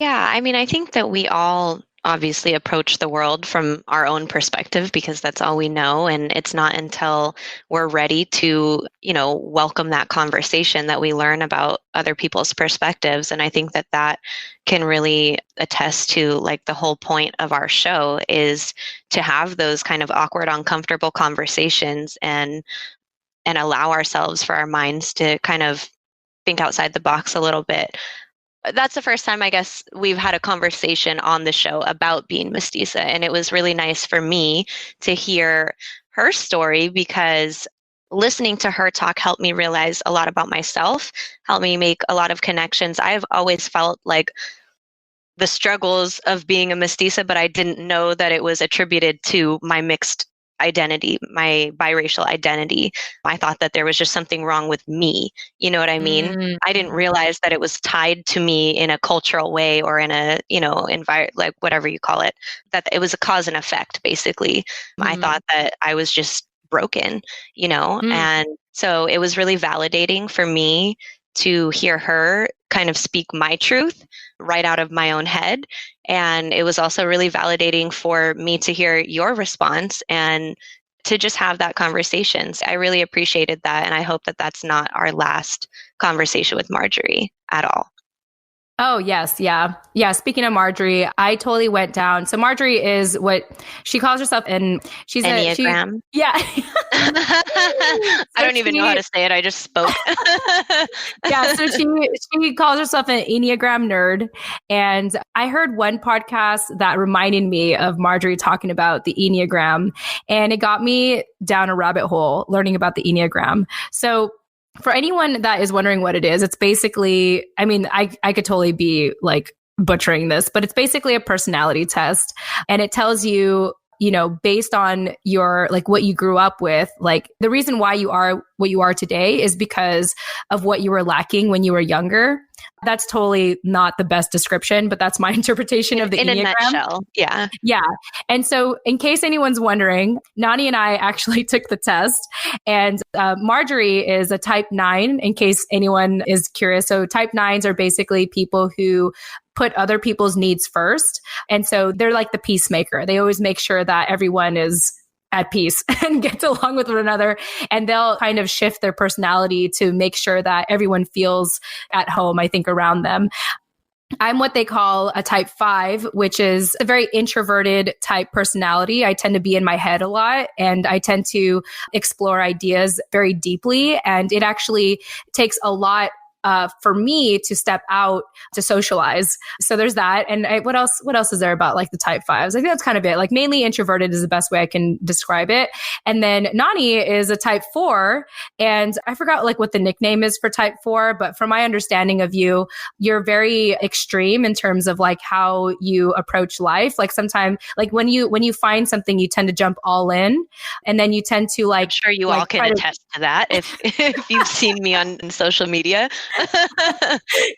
[SPEAKER 2] Yeah, I mean, I think that we all obviously approach the world from our own perspective because that's all we know. And it's not until we're ready to, welcome that conversation that we learn about other people's perspectives. And I think that that can really attest to like the whole point of our show is to have those kind of awkward, uncomfortable conversations and allow ourselves for our minds to kind of think outside the box a little bit. That's the first time, I guess, we've had a conversation on the show about being mestiza. And it was really nice for me to hear her story because listening to her talk helped me realize a lot about myself, helped me make a lot of connections. I've always felt like the struggles of being a mestiza, but I didn't know that it was attributed to my mixed identity, my biracial identity. I thought that there was just something wrong with me. You know what I mean?
[SPEAKER 1] Mm-hmm.
[SPEAKER 2] I didn't realize that it was tied to me in a cultural way or in a, like whatever you call it, that it was a cause and effect, basically. Mm-hmm. I thought that I was just broken, and so it was really validating for me to hear her kind of speak my truth right out of my own head. And it was also really validating for me to hear your response and to just have that conversation. So I really appreciated that. And I hope that that's not our last conversation with Marjory at all.
[SPEAKER 1] Oh, yes. Yeah. Yeah. Speaking of Marjory, I totally went down. So Marjory is what she calls herself, and she's
[SPEAKER 2] Enneagram.
[SPEAKER 1] Yeah.
[SPEAKER 2] I don't even know how to say it. I just spoke.
[SPEAKER 1] Yeah. So she calls herself an Enneagram nerd. And I heard one podcast that reminded me of Marjory talking about the Enneagram, and it got me down a rabbit hole learning about the Enneagram. So for anyone that is wondering what it is, it's basically, I mean, I could totally be like butchering this, but it's basically a personality test. And it tells you, based on your, like what you grew up with, like the reason why you are what you are today is because of what you were lacking when you were younger. That's totally not the best description, but that's my interpretation of the Enneagram.
[SPEAKER 2] In a nutshell. Yeah.
[SPEAKER 1] Yeah. And so in case anyone's wondering, Nani and I actually took the test, and Marjory is a type 9, in case anyone is curious. So type 9s are basically people who put other people's needs first. And so they're like the peacemaker. They always make sure that everyone is at peace and gets along with one another. And they'll kind of shift their personality to make sure that everyone feels at home, I think, around them. I'm what they call a type 5, which is a very introverted type personality. I tend to be in my head a lot, and I tend to explore ideas very deeply. And it actually takes a lot for me to step out to socialize. So there's that. And what else is there about like the type 5s? I think that's kind of it. Like mainly introverted is the best way I can describe it. And then Nani is a type 4. And I forgot like what the nickname is for type 4, but from my understanding of you, you're very extreme in terms of like how you approach life. Like sometimes like when you find something, you tend to jump all in, and then you tend to like,
[SPEAKER 2] I'm sure you all can attest to that if you've seen me on social media.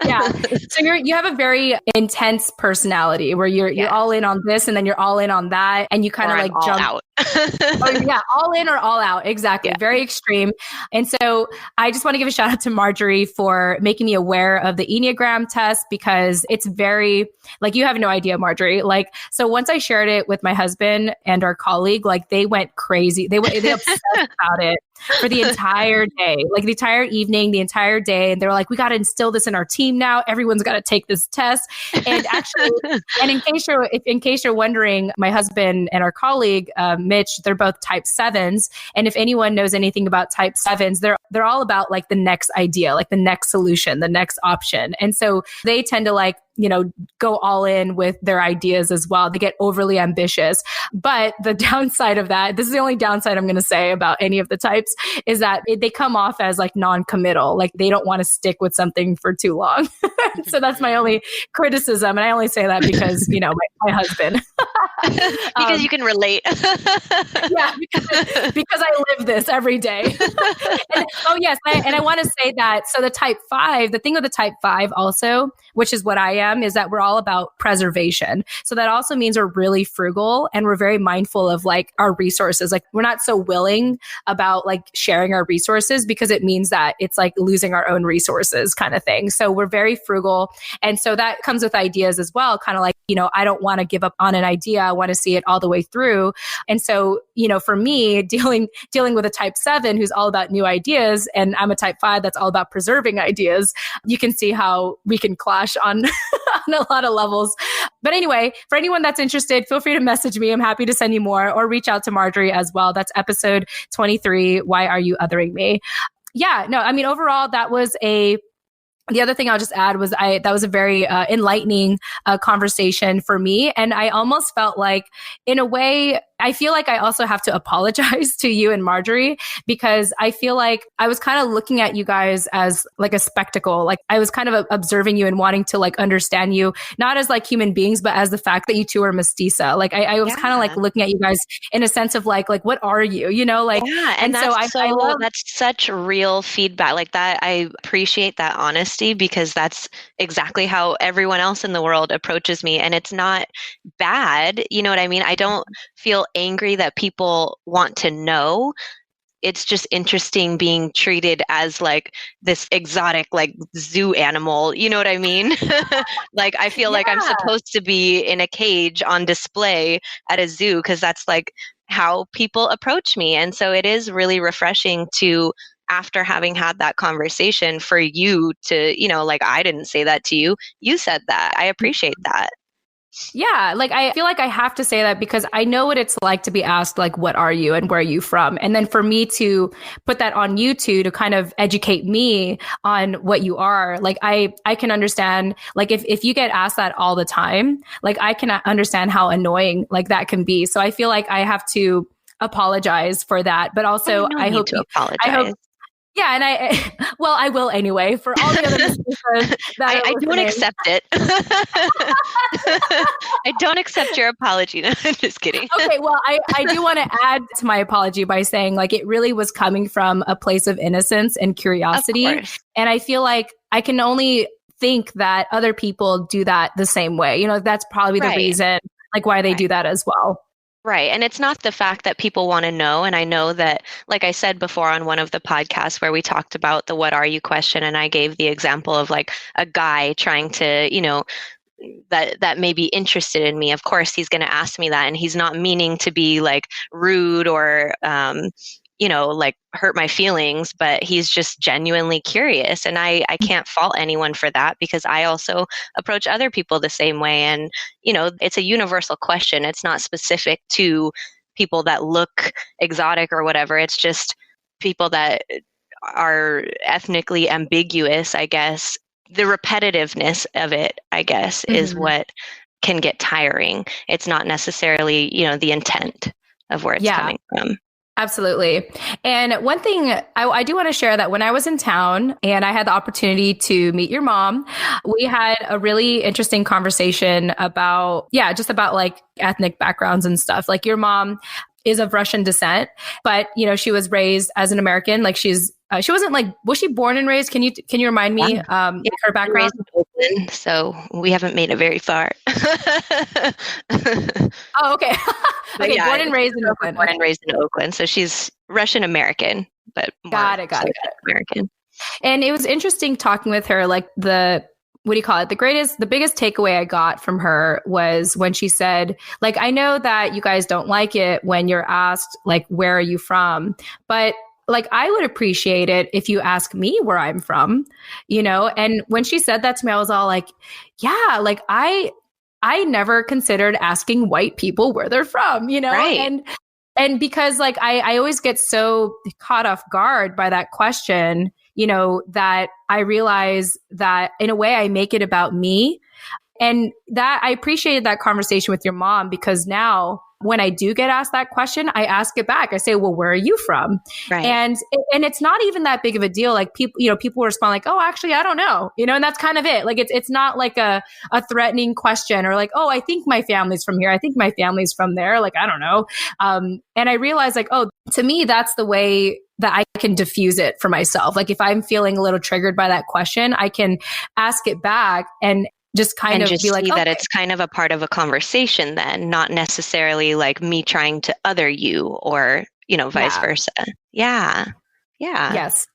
[SPEAKER 1] Yeah. So you have a very intense personality where you're all in on this and then you're all in on that. And you kind of like jump
[SPEAKER 2] out.
[SPEAKER 1] All in or all out. Exactly. Yeah. Very extreme. And so I just want to give a shout out to Marjory for making me aware of the Enneagram test, because it's very, like, you have no idea, Marjory. Like, so once I shared it with my husband and our colleague, like, they went crazy. They obsessed about it for the entire day, like the entire evening, the entire day. And they were like, we got to instill this in our team now. Everyone's got to take this test. And actually, and in case you're wondering, my husband and our colleague, Mitch, they're both type 7s. And if anyone knows anything about type 7s, they're all about like the next idea, like the next solution, the next option. And so they tend to like, go all in with their ideas as well. They get overly ambitious. But the downside of that, this is the only downside I'm going to say about any of the types, is that they come off as like non-committal. Like they don't want to stick with something for too long. So that's my only criticism. And I only say that because, my husband.
[SPEAKER 2] Because you can relate.
[SPEAKER 1] Yeah, because I live this every day. And I want to say that, so the thing with the type 5 also, which is what I am, is that we're all about preservation. So that also means we're really frugal and we're very mindful of like our resources. Like we're not so willing about like sharing our resources because it means that it's like losing our own resources kind of thing. So we're very frugal. And so that comes with ideas as well. Kind of like, I don't want to give up on an idea. I want to see it all the way through. And so, for me, dealing with a type 7 who's all about new ideas, and I'm a type 5 that's all about preserving ideas, you can see how we can clash on on a lot of levels. But anyway, for anyone that's interested, feel free to message me. I'm happy to send you more, or reach out to Marjory as well. That's episode 23. Why are you othering me? Yeah, no, I mean, overall, the other thing I'll just add was that was a very enlightening conversation for me. And I almost felt like, in a way, I feel like I also have to apologize to you and Marjory, because I feel like I was kind of looking at you guys as like a spectacle. Like I was kind of observing you and wanting to like understand you, not as like human beings, but as the fact that you two are mestiza. Like I was kind of like looking at you guys in a sense of like what are you, like,
[SPEAKER 2] yeah, and that's such real feedback like that. I appreciate that honesty, because that's exactly how everyone else in the world approaches me. And it's not bad. You know what I mean? I don't feel angry that people want to know. It's just interesting being treated as like this exotic, like zoo animal. You know what I mean? Like, I feel like I'm supposed to be in a cage on display at a zoo, because that's like how people approach me. And so it is really refreshing to, after having had that conversation, for you to, like, I didn't say that to you. You said that. I appreciate that.
[SPEAKER 1] Yeah, like I feel like I have to say that because I know what it's like to be asked, like, what are you and where are you from? And then for me to put that on you two to kind of educate me on what you are, like I can understand, like if you get asked that all the time, like I cannot understand how annoying like that can be. So I feel like I have to apologize for that, but also I hope
[SPEAKER 2] to apologize.
[SPEAKER 1] Yeah, and I will anyway for all the other mistakes that
[SPEAKER 2] I don't accept it. I don't accept your apology. No, I'm just kidding.
[SPEAKER 1] Okay, well, I do want to add to my apology by saying, like, it really was coming from a place of innocence and curiosity. And I feel like I can only think that other people do that the same way. That's probably the reason, like, why they do that as well.
[SPEAKER 2] Right. And it's not the fact that people want to know. And I know that, like I said before on one of the podcasts where we talked about the what are you question, and I gave the example of like a guy trying to, that may be interested in me. Of course, he's going to ask me that, and he's not meaning to be like rude or, like hurt my feelings, but he's just genuinely curious. And I can't fault anyone for that, because I also approach other people the same way. And, it's a universal question. It's not specific to people that look exotic or whatever. It's just people that are ethnically ambiguous, I guess. The repetitiveness of it, I guess, is what can get tiring. It's not necessarily, the intent of where it's coming from.
[SPEAKER 1] Absolutely. And one thing I do want to share, that when I was in town and I had the opportunity to meet your mom, we had a really interesting conversation about, just about like ethnic backgrounds and stuff. Like your mom is of Russian descent, but she was raised as an American. Like she's she wasn't like, was she born and raised? Can you remind me
[SPEAKER 2] Yeah,
[SPEAKER 1] her background?
[SPEAKER 2] Raised in Oakland, so we haven't made it very far.
[SPEAKER 1] Oh, okay. Okay,
[SPEAKER 2] yeah,
[SPEAKER 1] born and raised in Oakland.
[SPEAKER 2] Born and raised in Oakland, so she's Russian American, but more
[SPEAKER 1] got it.
[SPEAKER 2] American.
[SPEAKER 1] And it was interesting talking with her, like what do you call it? The biggest takeaway I got from her was when she said, like, I know that you guys don't like it when you're asked, like, where are you from? But like, I would appreciate it if you ask me where I'm from, you know? And when she said that to me, I was all like, yeah, like I never considered asking white people where they're from, you know?
[SPEAKER 2] Right.
[SPEAKER 1] And because like, I always get so caught off guard by that question, you know, that I realize that in a way I make it about me. And that I appreciated that conversation with your mom, because now when I do get asked that question, I ask it back. I say, well, where are you from?
[SPEAKER 2] Right.
[SPEAKER 1] And it's not even that big of a deal. Like people respond like, oh, actually, I don't know, you know, and that's kind of it. Like, it's not like a threatening question or like, oh, I think my family's from here. I think my family's from there. Like, I don't know. And I realized like, oh, to me, that's the way that I can diffuse it for myself. Like if I'm feeling a little triggered by that question, I can ask it back and just kind of be like,
[SPEAKER 2] see
[SPEAKER 1] okay.
[SPEAKER 2] that it's kind of a part of a conversation then, not necessarily like me trying to other you or, you know, vice versa. Yeah. Yeah.
[SPEAKER 1] Yes,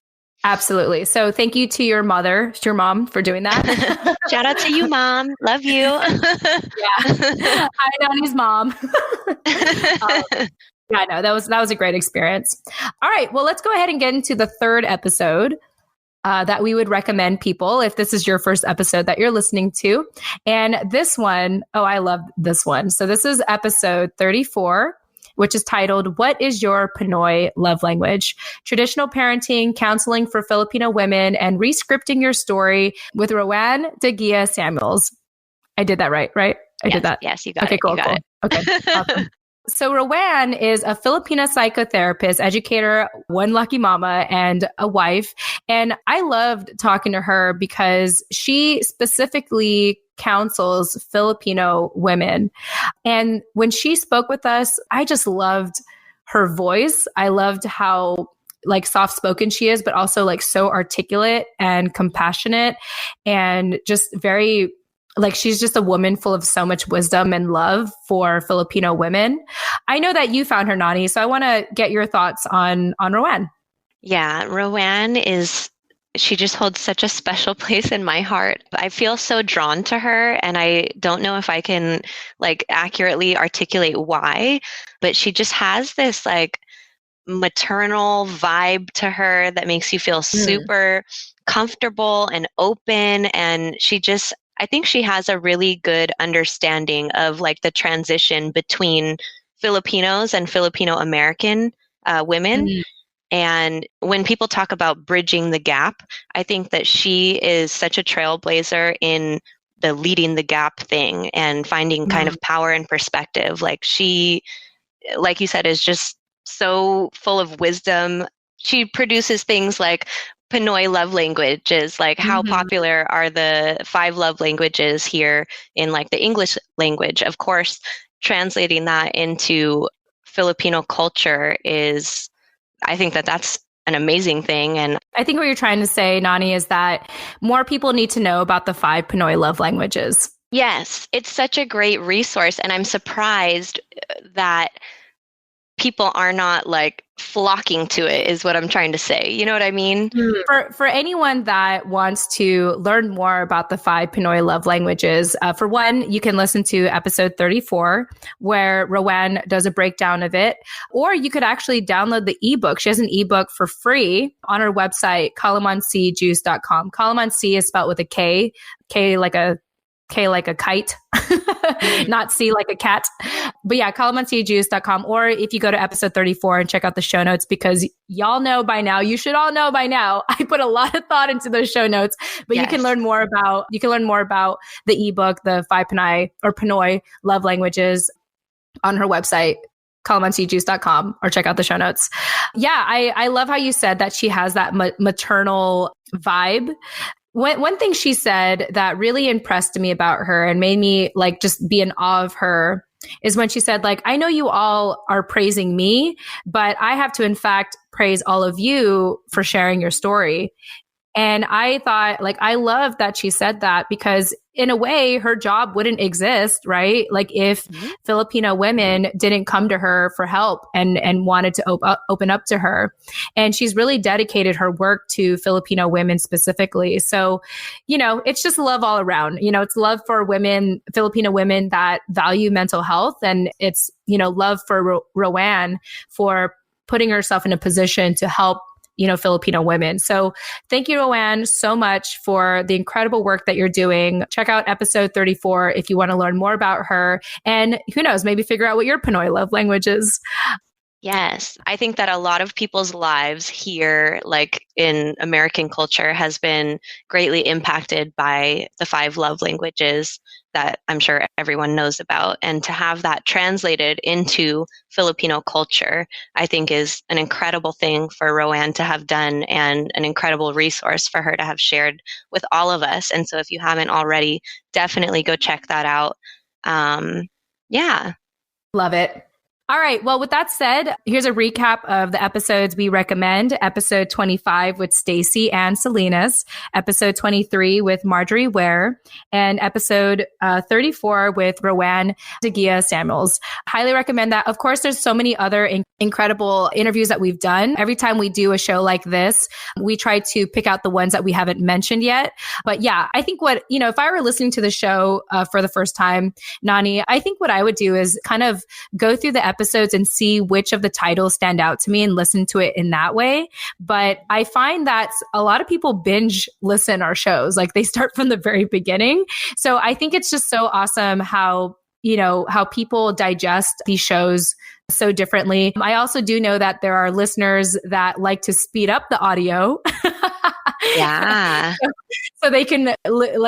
[SPEAKER 1] absolutely. So thank you to your mom for doing that.
[SPEAKER 2] Shout out to you, Mom. Love you.
[SPEAKER 1] Yeah. Hi, Nani's mom. Yeah, no, that was a great experience. All right. Well, let's go ahead and get into the third episode that we would recommend people if this is your first episode that you're listening to. And this one, I love this one. So this is episode 34, which is titled, What is Your Pinoy Love Language? Traditional Parenting, Counseling for Filipino Women, and Rescripting Your Story with Roanne de Guia-Samuels. I did that right? I did that.
[SPEAKER 2] Yes, you got it.
[SPEAKER 1] Okay, cool. Okay, awesome. So Roanne is a Filipino psychotherapist, educator, one lucky mama, and a wife. And I loved talking to her because she specifically counsels Filipino women. And when she spoke with us, I just loved her voice. I loved how like soft spoken she is, but also like so articulate and compassionate and just very like she's just a woman full of so much wisdom and love for Filipino women. I know that you found her, Nani, so I want to get your thoughts on Roanne.
[SPEAKER 2] Yeah, Roanne she just holds such a special place in my heart. I feel so drawn to her, and I don't know if I can like accurately articulate why, but she just has this like maternal vibe to her that makes you feel super comfortable and open. And I think she has a really good understanding of like the transition between Filipinos and Filipino American women. And when people talk about bridging the gap, I think that she is such a trailblazer in the leading the gap thing and finding kind of power and perspective. Like she, like you said, is just so full of wisdom. She produces things like Pinoy love languages, like how popular are the 5 love languages here in like the English language. Of course, translating that into Filipino culture I think that's an amazing thing. And
[SPEAKER 1] I think what you're trying to say, Nani, is that more people need to know about the 5 Pinoy love languages.
[SPEAKER 2] Yes, it's such a great resource. And I'm surprised that people are not like flocking to it is what I'm trying to say. You know what I mean?
[SPEAKER 1] For anyone that wants to learn more about the 5 Pinoy love languages, for one, you can listen to episode 34 where Roanne does a breakdown of it, or you could actually download the ebook. She has an ebook for free on her website, calamansijuice.com. Calamansi is spelled with a K like a kite, not C like a cat. But yeah, calamansijuice.com. Or if you go to episode 34 and check out the show notes, because y'all know by now, you should all know by now, I put a lot of thought into those show notes, but you can learn more about the ebook, the 5 Pinoy love languages on her website, calamansijuice.com, or check out the show notes. Yeah, I love how you said that she has that maternal vibe. One thing she said that really impressed me about her and made me like just be in awe of her is when she said, like, I know you all are praising me, but I have to, in fact, praise all of you for sharing your story. And I thought, like, I love that she said that, because in a way her job wouldn't exist, right? Like if Filipino women didn't come to her for help and wanted to open up to her. And she's really dedicated her work to Filipino women specifically. So, it's just love all around. It's love for women, Filipino women that value mental health. And it's, love for Roanne for putting herself in a position to help Filipino women. So thank you, Roanne, so much for the incredible work that you're doing. Check out episode 34 if you want to learn more about her. And who knows, maybe figure out what your Pinoy love language is.
[SPEAKER 2] Yes, I think that a lot of people's lives here, like in American culture, has been greatly impacted by the 5 love languages that I'm sure everyone knows about. And to have that translated into Filipino culture, I think is an incredible thing for Roanne to have done, and an incredible resource for her to have shared with all of us. And so if you haven't already, definitely go check that out. Yeah.
[SPEAKER 1] Love it. All right. Well, with that said, here's a recap of the episodes we recommend. Episode 25 with Stacey Anne Salinas, episode 23 with Marjory Ware, and episode 34 with Roanne de Guia-Samuels. Highly recommend that. Of course, there's so many other incredible interviews that we've done. Every time we do a show like this, we try to pick out the ones that we haven't mentioned yet. But yeah, I think if I were listening to the show for the first time, Nani, I think what I would do is kind of go through the episodes and see which of the titles stand out to me and listen to it in that way. But I find that a lot of people binge listen our shows. Like they start from the very beginning. So I think it's just so awesome how people digest these shows so differently. I also do know that there are listeners that like to speed up the audio.
[SPEAKER 2] Yeah.
[SPEAKER 1] So they can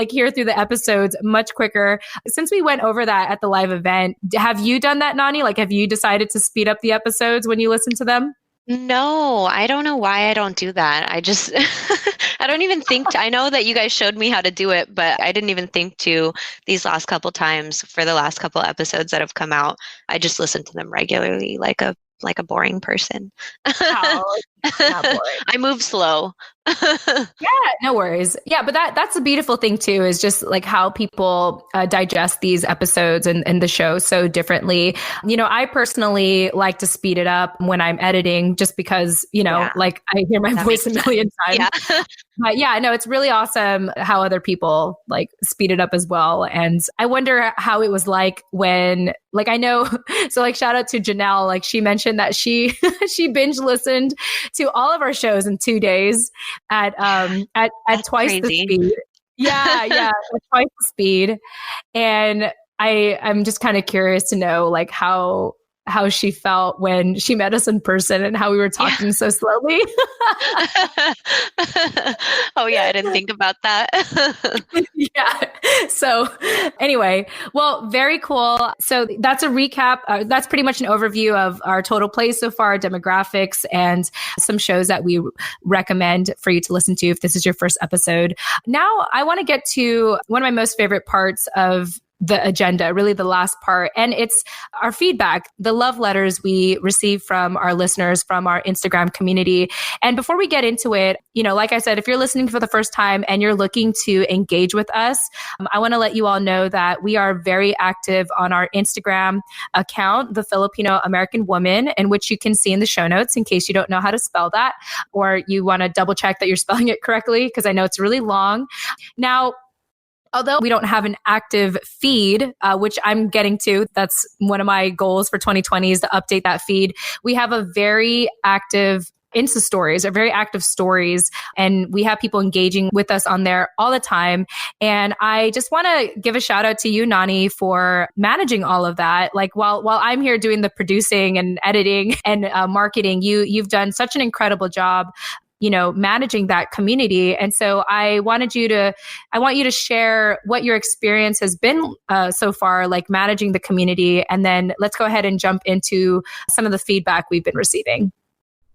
[SPEAKER 1] hear through the episodes much quicker. Since we went over that at the live event, have you done that, Nani? Like, have you decided to speed up the episodes when you listen to them?
[SPEAKER 2] No, I don't know why I don't do that. I just, I don't even think, I know that you guys showed me how to do it, but I didn't even think to these last couple times for the last couple episodes that have come out. I just listen to them regularly like a boring person.
[SPEAKER 1] Oh, not boring.
[SPEAKER 2] I move slow.
[SPEAKER 1] Yeah, no worries. Yeah, but that's a beautiful thing too, is just like how people digest these episodes and the show so differently. I personally like to speed it up when I'm editing, just because, like I hear my voice a million times. Yeah. But yeah, no, it's really awesome how other people like speed it up as well. And I wonder how it was like when, like, I know, so like shout out to Janelle, like she mentioned that she binge listened to all of our shows in 2 days at twice
[SPEAKER 2] crazy.
[SPEAKER 1] the speed. Yeah, at twice the speed. And I'm just kind of curious to know like how she felt when she met us in person and how we were talking so slowly.
[SPEAKER 2] Oh yeah, I didn't think about that.
[SPEAKER 1] Yeah. So anyway, well, very cool. So that's a recap. That's pretty much an overview of our total plays so far, demographics, and some shows that we recommend for you to listen to if this is your first episode. Now I want to get to one of my most favorite parts of the agenda, really the last part. And it's our feedback, the love letters we receive from our listeners, from our Instagram community. And before we get into it, like I said, if you're listening for the first time and you're looking to engage with us, I want to let you all know that we are very active on our Instagram account, The Filipino American Woman, in which you can see in the show notes in case you don't know how to spell that, or you want to double check that you're spelling it correctly, because I know it's really long. Now, although we don't have an active feed, which I'm getting to, that's one of my goals for 2020 is to update that feed. We have a very active Insta stories, or very active stories, and we have people engaging with us on there all the time. And I just want to give a shout out to you, Nani, for managing all of that. Like while I'm here doing the producing and editing and marketing, you've done such an incredible job managing that community. And so I want you to share what your experience has been so far, like managing the community. And then let's go ahead and jump into some of the feedback we've been receiving.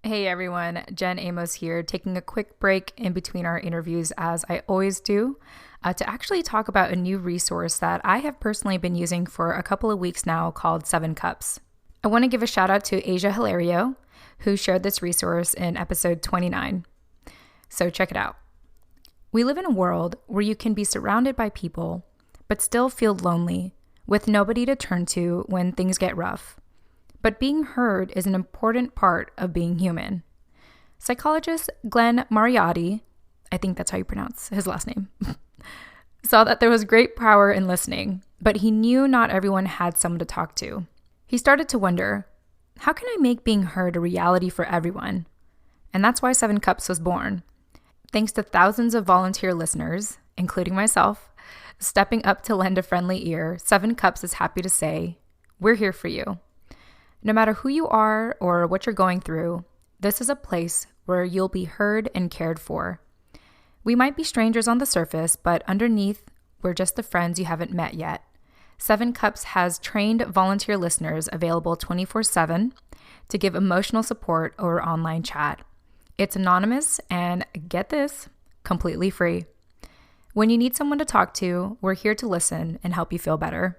[SPEAKER 1] Hey everyone, Jen Amos here, taking a quick break in between our interviews as I always do. to actually talk about a new resource that I have personally been using for a couple of weeks now called 7 Cups. I want to give a shout out to Asia Hilario, who shared this resource in episode 29. So check it out. We live in a world where you can be surrounded by people, but still feel lonely, with nobody to turn to when things get rough. But being heard is an important part of being human. Psychologist Glenn Mariotti, I think that's how you pronounce his last name, saw that there was great power in listening, but he knew not everyone had someone to talk to. He started to wonder, how can I make being heard a reality for everyone? And that's why 7 Cups was born. Thanks to thousands of volunteer listeners, including myself, stepping up to lend a friendly ear, 7 Cups is happy to say, we're here for you. No matter who you are or what you're going through, this is a place where you'll be heard and cared for. We might be strangers on the surface, but underneath, we're just the friends you haven't met yet. 7 Cups has trained volunteer listeners available 24/7 to give emotional support over online chat. It's anonymous and, get this, completely free. When you need someone to talk to, we're here to listen and help you feel better.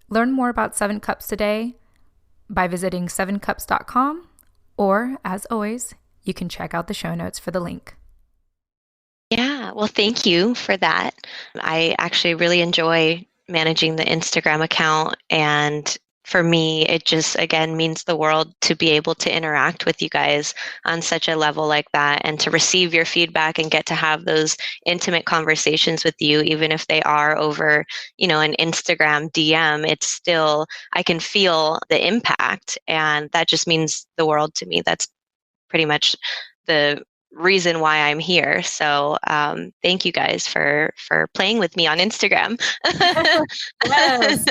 [SPEAKER 1] Learn more about 7 Cups today by visiting 7cups.com, or, as always, you can check out the show notes for the link.
[SPEAKER 2] Yeah, well, thank you for that. I actually really enjoy managing the Instagram account, and for me, it just, again, means the world to be able to interact with you guys on such a level like that, and to receive your feedback and get to have those intimate conversations with you, even if they are over, an Instagram DM. It's still, I can feel the impact, and that just means the world to me. That's pretty much the reason why I'm here. So thank you guys for playing with me on Instagram.
[SPEAKER 1] Yes.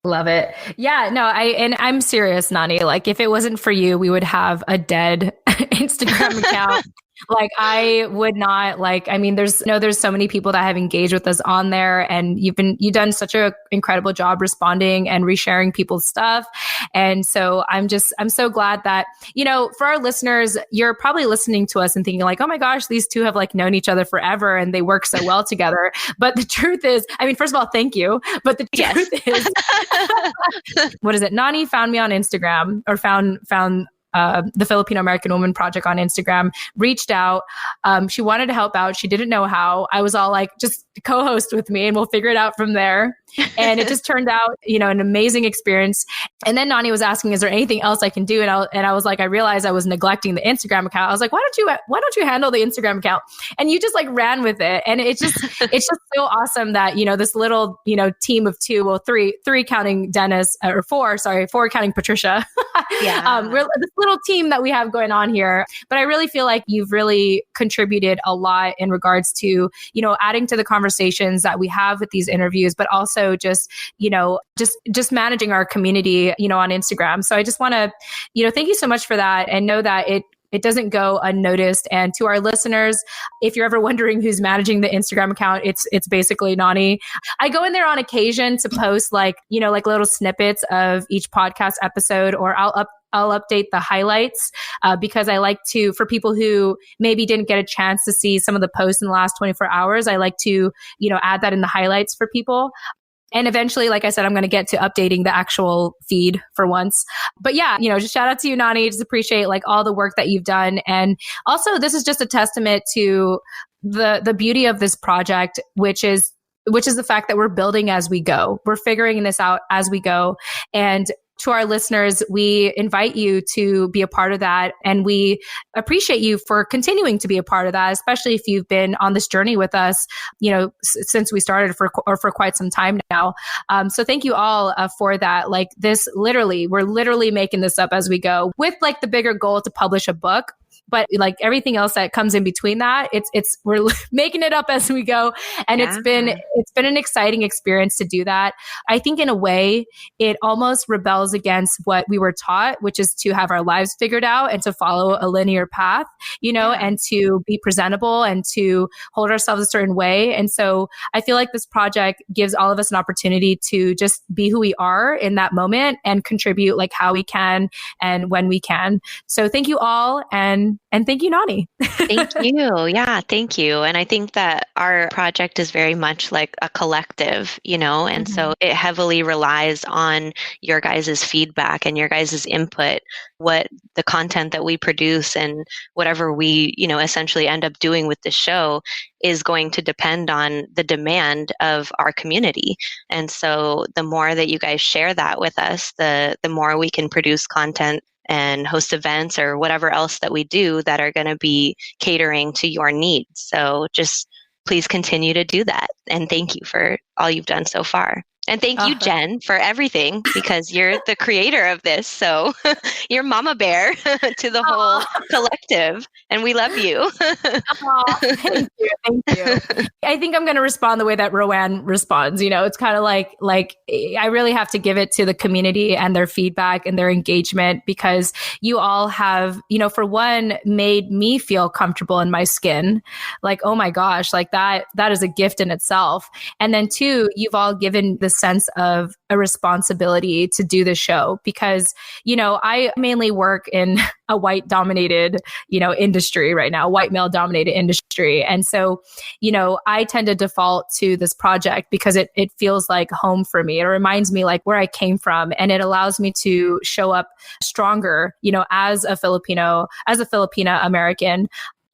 [SPEAKER 1] Love it. Yeah, no, I'm serious, Nani. Like, if it wasn't for you, we would have a dead Instagram account. Like, I would not there's so many people that have engaged with us on there, and you've done such an incredible job responding and resharing people's stuff. And so I'm so glad that, for our listeners, you're probably listening to us and thinking like, oh my gosh, these two have known each other forever and they work so well together. But the truth is, first of all, thank you. But the truth is, what is it? Nani found me on Instagram, or found the Filipino American Women Project on Instagram, reached out. She wanted to help out. She didn't know how. I was all like, just co-host with me and we'll figure it out from there. And it just turned out, an amazing experience. And then Nani was asking, is there anything else I can do? And I was like, I realized I was neglecting the Instagram account. I was like, why don't you handle the Instagram account? And you just ran with it. And it's just so awesome that, this little, team of 2, well, three counting Dennis, or 4 counting Patricia.
[SPEAKER 2] Yeah.
[SPEAKER 1] We're this little team that we have going on here. But I really feel like you've really contributed a lot in regards to, adding to the conversations that we have with these interviews, but also just managing our community, on Instagram. So I just want to, thank you so much for that, and know that it doesn't go unnoticed. And to our listeners, if you're ever wondering who's managing the Instagram account, it's basically Nani. I go in there on occasion to post little snippets of each podcast episode, or I'll update the highlights because I like to, for people who maybe didn't get a chance to see some of the posts in the last 24 hours, I like to, add that in the highlights for people. And eventually, like I said, I'm going to get to updating the actual feed for once. But yeah, just shout out to you, Nani. Just appreciate all the work that you've done. And also, this is just a testament to the beauty of this project, which is the fact that we're building as we go. We're figuring this out as we go. And to our listeners, we invite you to be a part of that. And we appreciate you for continuing to be a part of that, especially if you've been on this journey with us, since we started for quite some time now. So thank you all for that. We're literally making this up as we go, with the bigger goal to publish a book. But everything else that comes in between that, we're making it up as we go. And it's been an exciting experience to do that. I think in a way, it almost rebels against what we were taught, which is to have our lives figured out and to follow a linear path, and to be presentable and to hold ourselves a certain way. And so I feel like this project gives all of us an opportunity to just be who we are in that moment and contribute how we can and when we can. So thank you all. And And thank you, Nani.
[SPEAKER 2] Thank you. Yeah, thank you. And I think that our project is very much like a collective, and so it heavily relies on your guys' feedback and your guys' input, what the content that we produce and whatever we, essentially end up doing with the show is going to depend on the demand of our community. And so the more that you guys share that with us, the more we can produce content and host events or whatever else that we do that are going to be catering to your needs. So just please continue to do that. And thank you for all you've done so far. And thank you, Jen, for everything, because you're the creator of this. So you're mama bear to the whole collective, and we love you.
[SPEAKER 1] Thank you. Thank you. I think I'm going to respond the way that Roanne responds. It's kind of like I really have to give it to the community and their feedback and their engagement, because you all have, for one, made me feel comfortable in my skin. Like, oh my gosh, like that is a gift in itself. And then two, you've all given the sense of a responsibility to do the show, because, I mainly work in a white dominated, industry right now, white male dominated industry. And so, I tend to default to this project because it feels like home for me. It reminds me like where I came from, and it allows me to show up stronger, as a Filipino American.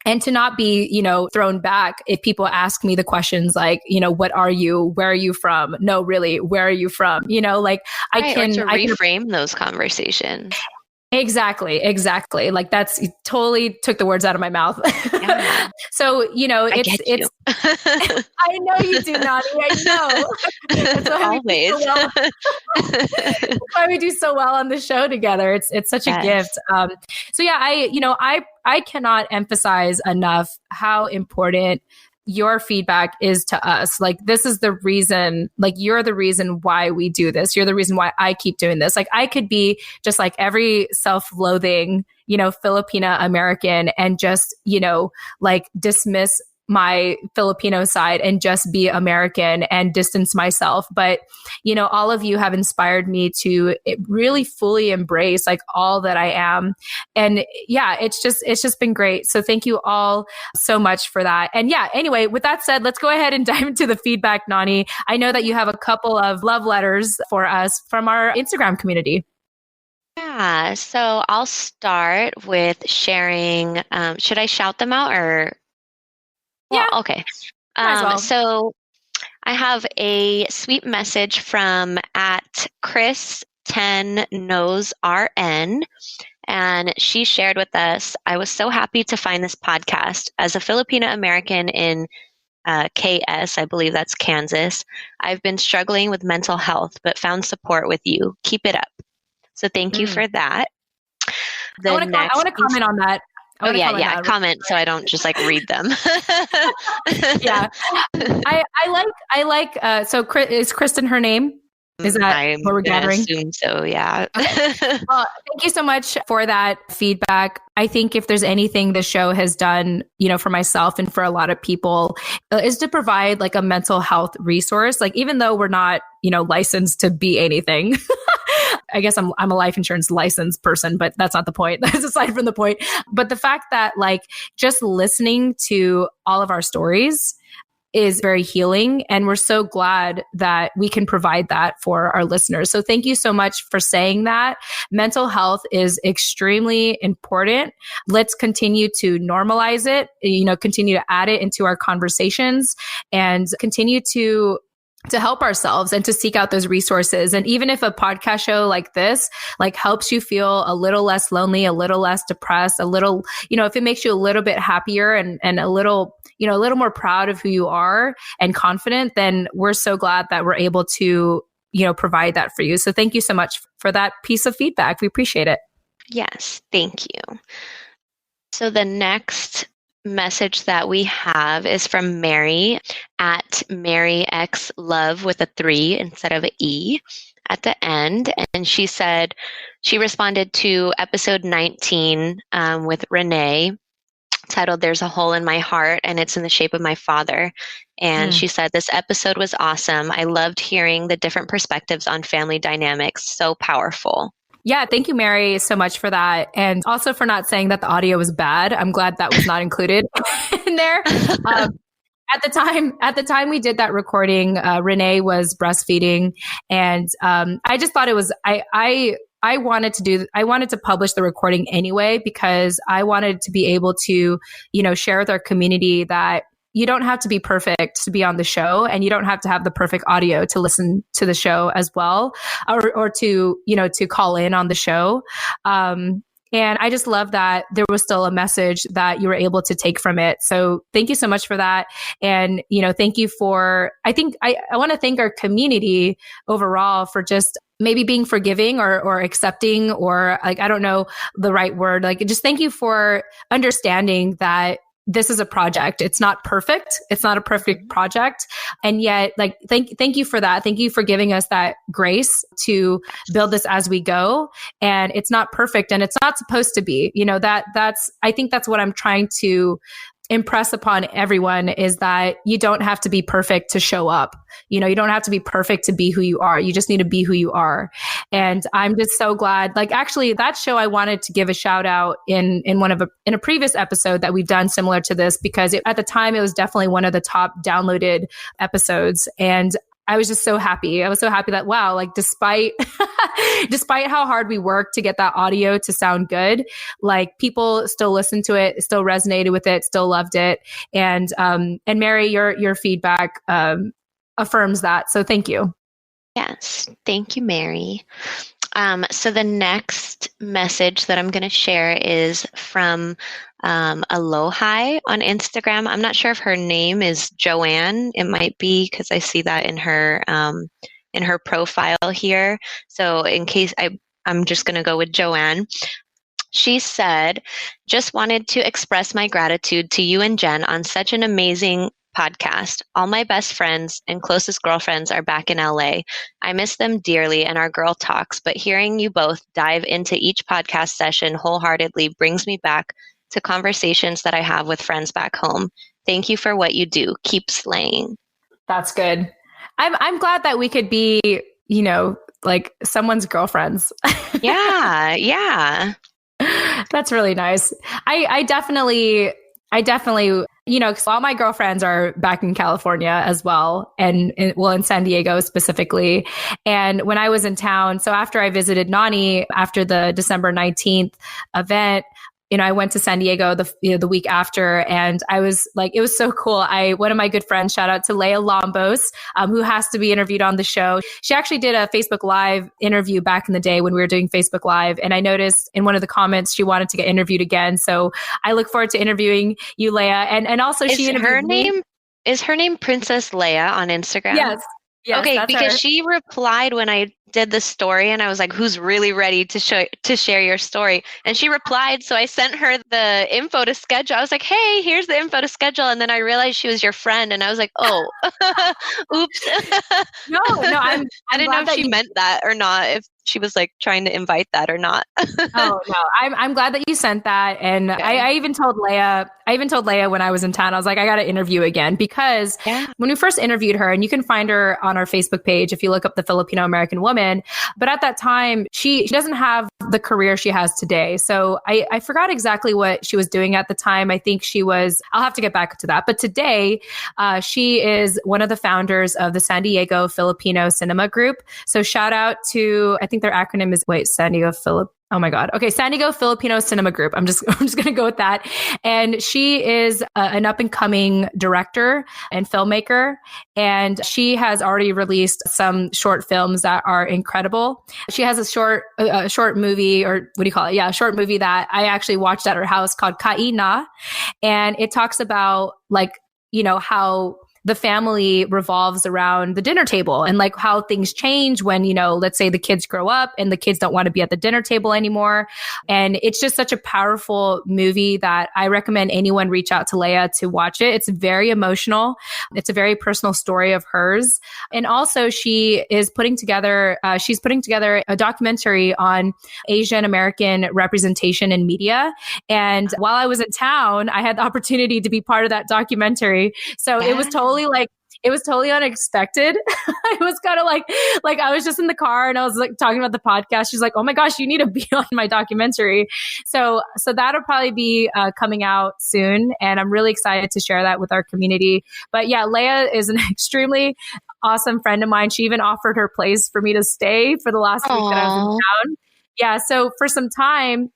[SPEAKER 1] And to not be, thrown back if people ask me the questions like, what are you? Where are you from? No, really, where are you from? I can
[SPEAKER 2] reframe those conversations.
[SPEAKER 1] Exactly. Like you totally took the words out of my mouth.
[SPEAKER 2] Yeah.
[SPEAKER 1] So, it's I know you do, Nani. I know. That's
[SPEAKER 2] Always.
[SPEAKER 1] That's why we do so well on the show together. It's such a gift. So yeah, I cannot emphasize enough how important your feedback is to us. Like, this is the reason, like, you're the reason why we do this. You're the reason why I keep doing this. Like, I could be just like every self-loathing, Filipina American and just, like dismiss my Filipino side and just be American and distance myself. But, all of you have inspired me to really fully embrace like all that I am. And yeah, it's just been great. So thank you all so much for that. And yeah, anyway, with that said, let's go ahead and dive into the feedback, Nani. I know that you have a couple of love letters for us from our Instagram community.
[SPEAKER 2] Yeah. So I'll start with sharing. Should I shout them out or? Well, yeah. Okay. So I have a sweet message from @Chris10KnowsRN, and she shared with us, I was so happy to find this podcast. As a Filipino American in KS, I believe that's Kansas, I've been struggling with mental health, but found support with you. Keep it up. So thank you for that.
[SPEAKER 1] I want to comment on that.
[SPEAKER 2] Comment so I don't just like read them.
[SPEAKER 1] Yeah, I like. So, is Kristen her name? Is that what we're gathering?
[SPEAKER 2] I assume so, yeah.
[SPEAKER 1] Okay. Well, thank you so much for that feedback. I think if there's anything the show has done, for myself and for a lot of people, is to provide like a mental health resource. Like, even though we're not, licensed to be anything. I guess I'm a life insurance licensed person, but that's not the point. That's aside from the point. But the fact that like just listening to all of our stories is very healing. And we're so glad that we can provide that for our listeners. So thank you so much for saying that. Mental health is extremely important. Let's continue to normalize it, continue to add it into our conversations and continue to help ourselves and to seek out those resources. And even if a podcast show like this, like helps you feel a little less lonely, a little less depressed, a little, if it makes you a little bit happier and a little, a little more proud of who you are and confident, then we're so glad that we're able to, provide that for you. So thank you so much for that piece of feedback. We appreciate it.
[SPEAKER 2] Yes. Thank you. So the next message that we have is from Mary @MaryXLove with a 3 instead of an E at the end. And she said, she responded to episode 19 with Renee, titled There's a Hole in My Heart and It's in the Shape of My Father. And she said, this episode was awesome. I loved hearing the different perspectives on family dynamics. So powerful.
[SPEAKER 1] Yeah, thank you, Mary, so much for that. And also for not saying that the audio was bad. I'm glad that was not included in there. At the time we did that recording, Renee was breastfeeding, and I just thought it was I wanted to publish the recording anyway because I wanted to be able to, share with our community that you don't have to be perfect to be on the show, and you don't have to have the perfect audio to listen to the show as well, or to call in on the show. And I just love that there was still a message that you were able to take from it. So thank you so much for that. And, thank you for, I want to thank our community overall for just maybe being forgiving or accepting, or I don't know the right word. Just thank you for understanding that this is a project. It's not perfect. It's not a perfect project. And yet, thank you for that. Thank you for giving us that grace to build this as we go. And it's not perfect, and it's not supposed to be, I think that's what I'm trying to impress upon everyone, is that you don't have to be perfect to show up. You don't have to be perfect to be who you are. You just need to be who you are. And I'm just so glad, actually that show, I wanted to give a shout out in a previous episode that we've done similar to this, because at the time it was definitely one of the top downloaded episodes. And I was just so happy. I was so happy that, wow, despite how hard we worked to get that audio to sound good, people still listened to it, still resonated with it, still loved it. And Mary, your feedback affirms that. So thank you.
[SPEAKER 2] Yes. Thank you, Mary. So the next message that I'm going to share is from Alohi on Instagram. I'm not sure if her name is Joanne. It might be, because I see that in her profile here. So in case I'm just going to go with Joanne. She said, "Just wanted to express my gratitude to you and Jen on such an amazing podcast. All my best friends and closest girlfriends are back in LA. I miss them dearly and our girl talks, but hearing you both dive into each podcast session wholeheartedly brings me back to conversations that I have with friends back home. Thank you for what you do. Keep slaying."
[SPEAKER 1] That's good. I'm glad that we could be, someone's girlfriends.
[SPEAKER 2] Yeah.
[SPEAKER 1] That's really nice. I definitely, because all my girlfriends are back in California as well, and in San Diego specifically. And when I was in town, so after I visited Nani after the December 19th event, I went to San Diego the week after, and I was it was so cool. One of my good friends, shout out to Leah Lombos, who has to be interviewed on the show. She actually did a Facebook Live interview back in the day when we were doing Facebook Live. And I noticed in one of the comments, she wanted to get interviewed again. So I look forward to interviewing you, Leah. And also she interviewed me.
[SPEAKER 2] Is her name Princess Leia on Instagram?
[SPEAKER 1] Yes.
[SPEAKER 2] Okay, because she replied when I did the story, and I was like, "Who's really ready to share your story?" And she replied, so I sent her the info to schedule. I was like, "Hey, here's the info to schedule," and then I realized she was your friend, and I was like, "Oh, oops."
[SPEAKER 1] No, I
[SPEAKER 2] didn't know if she meant that or not. If she was trying to invite that or not.
[SPEAKER 1] Oh no, I'm glad that you sent that, and okay. I even told Leia when I was in town, I was like, I got to interview again, because when we first interviewed her, and you can find her on our Facebook page if you look up the Filipino American woman, but at that time she doesn't have the career she has today. So I forgot exactly what she was doing at the time. I think I'll have to get back to that. But today she is one of the founders of the San Diego Filipino Cinema Group. So shout out to, I think their acronym is San Diego Filipino Cinema Group. I'm just going to go with that. And she is an up and coming director and filmmaker. And she has already released some short films that are incredible. She has a short movie, or what do you call it? Yeah, a short movie that I actually watched at her house called Kaina. And it talks about how the family revolves around the dinner table, and how things change when, let's say the kids grow up and the kids don't want to be at the dinner table anymore. And it's just such a powerful movie that I recommend anyone reach out to Leia to watch it. It's very emotional. It's a very personal story of hers. And also she's putting together a documentary on Asian American representation in media. And while I was in town, I had the opportunity to be part of that documentary. So it was totally it was totally unexpected. It was kind of like I was just in the car and I was like talking about the podcast. She's like, oh my gosh, you need to be on my documentary. So that'll probably be coming out soon. And I'm really excited to share that with our community. But yeah, Leah is an extremely awesome friend of mine. She even offered her place for me to stay for the last week that I was in town. Yeah. So for some time,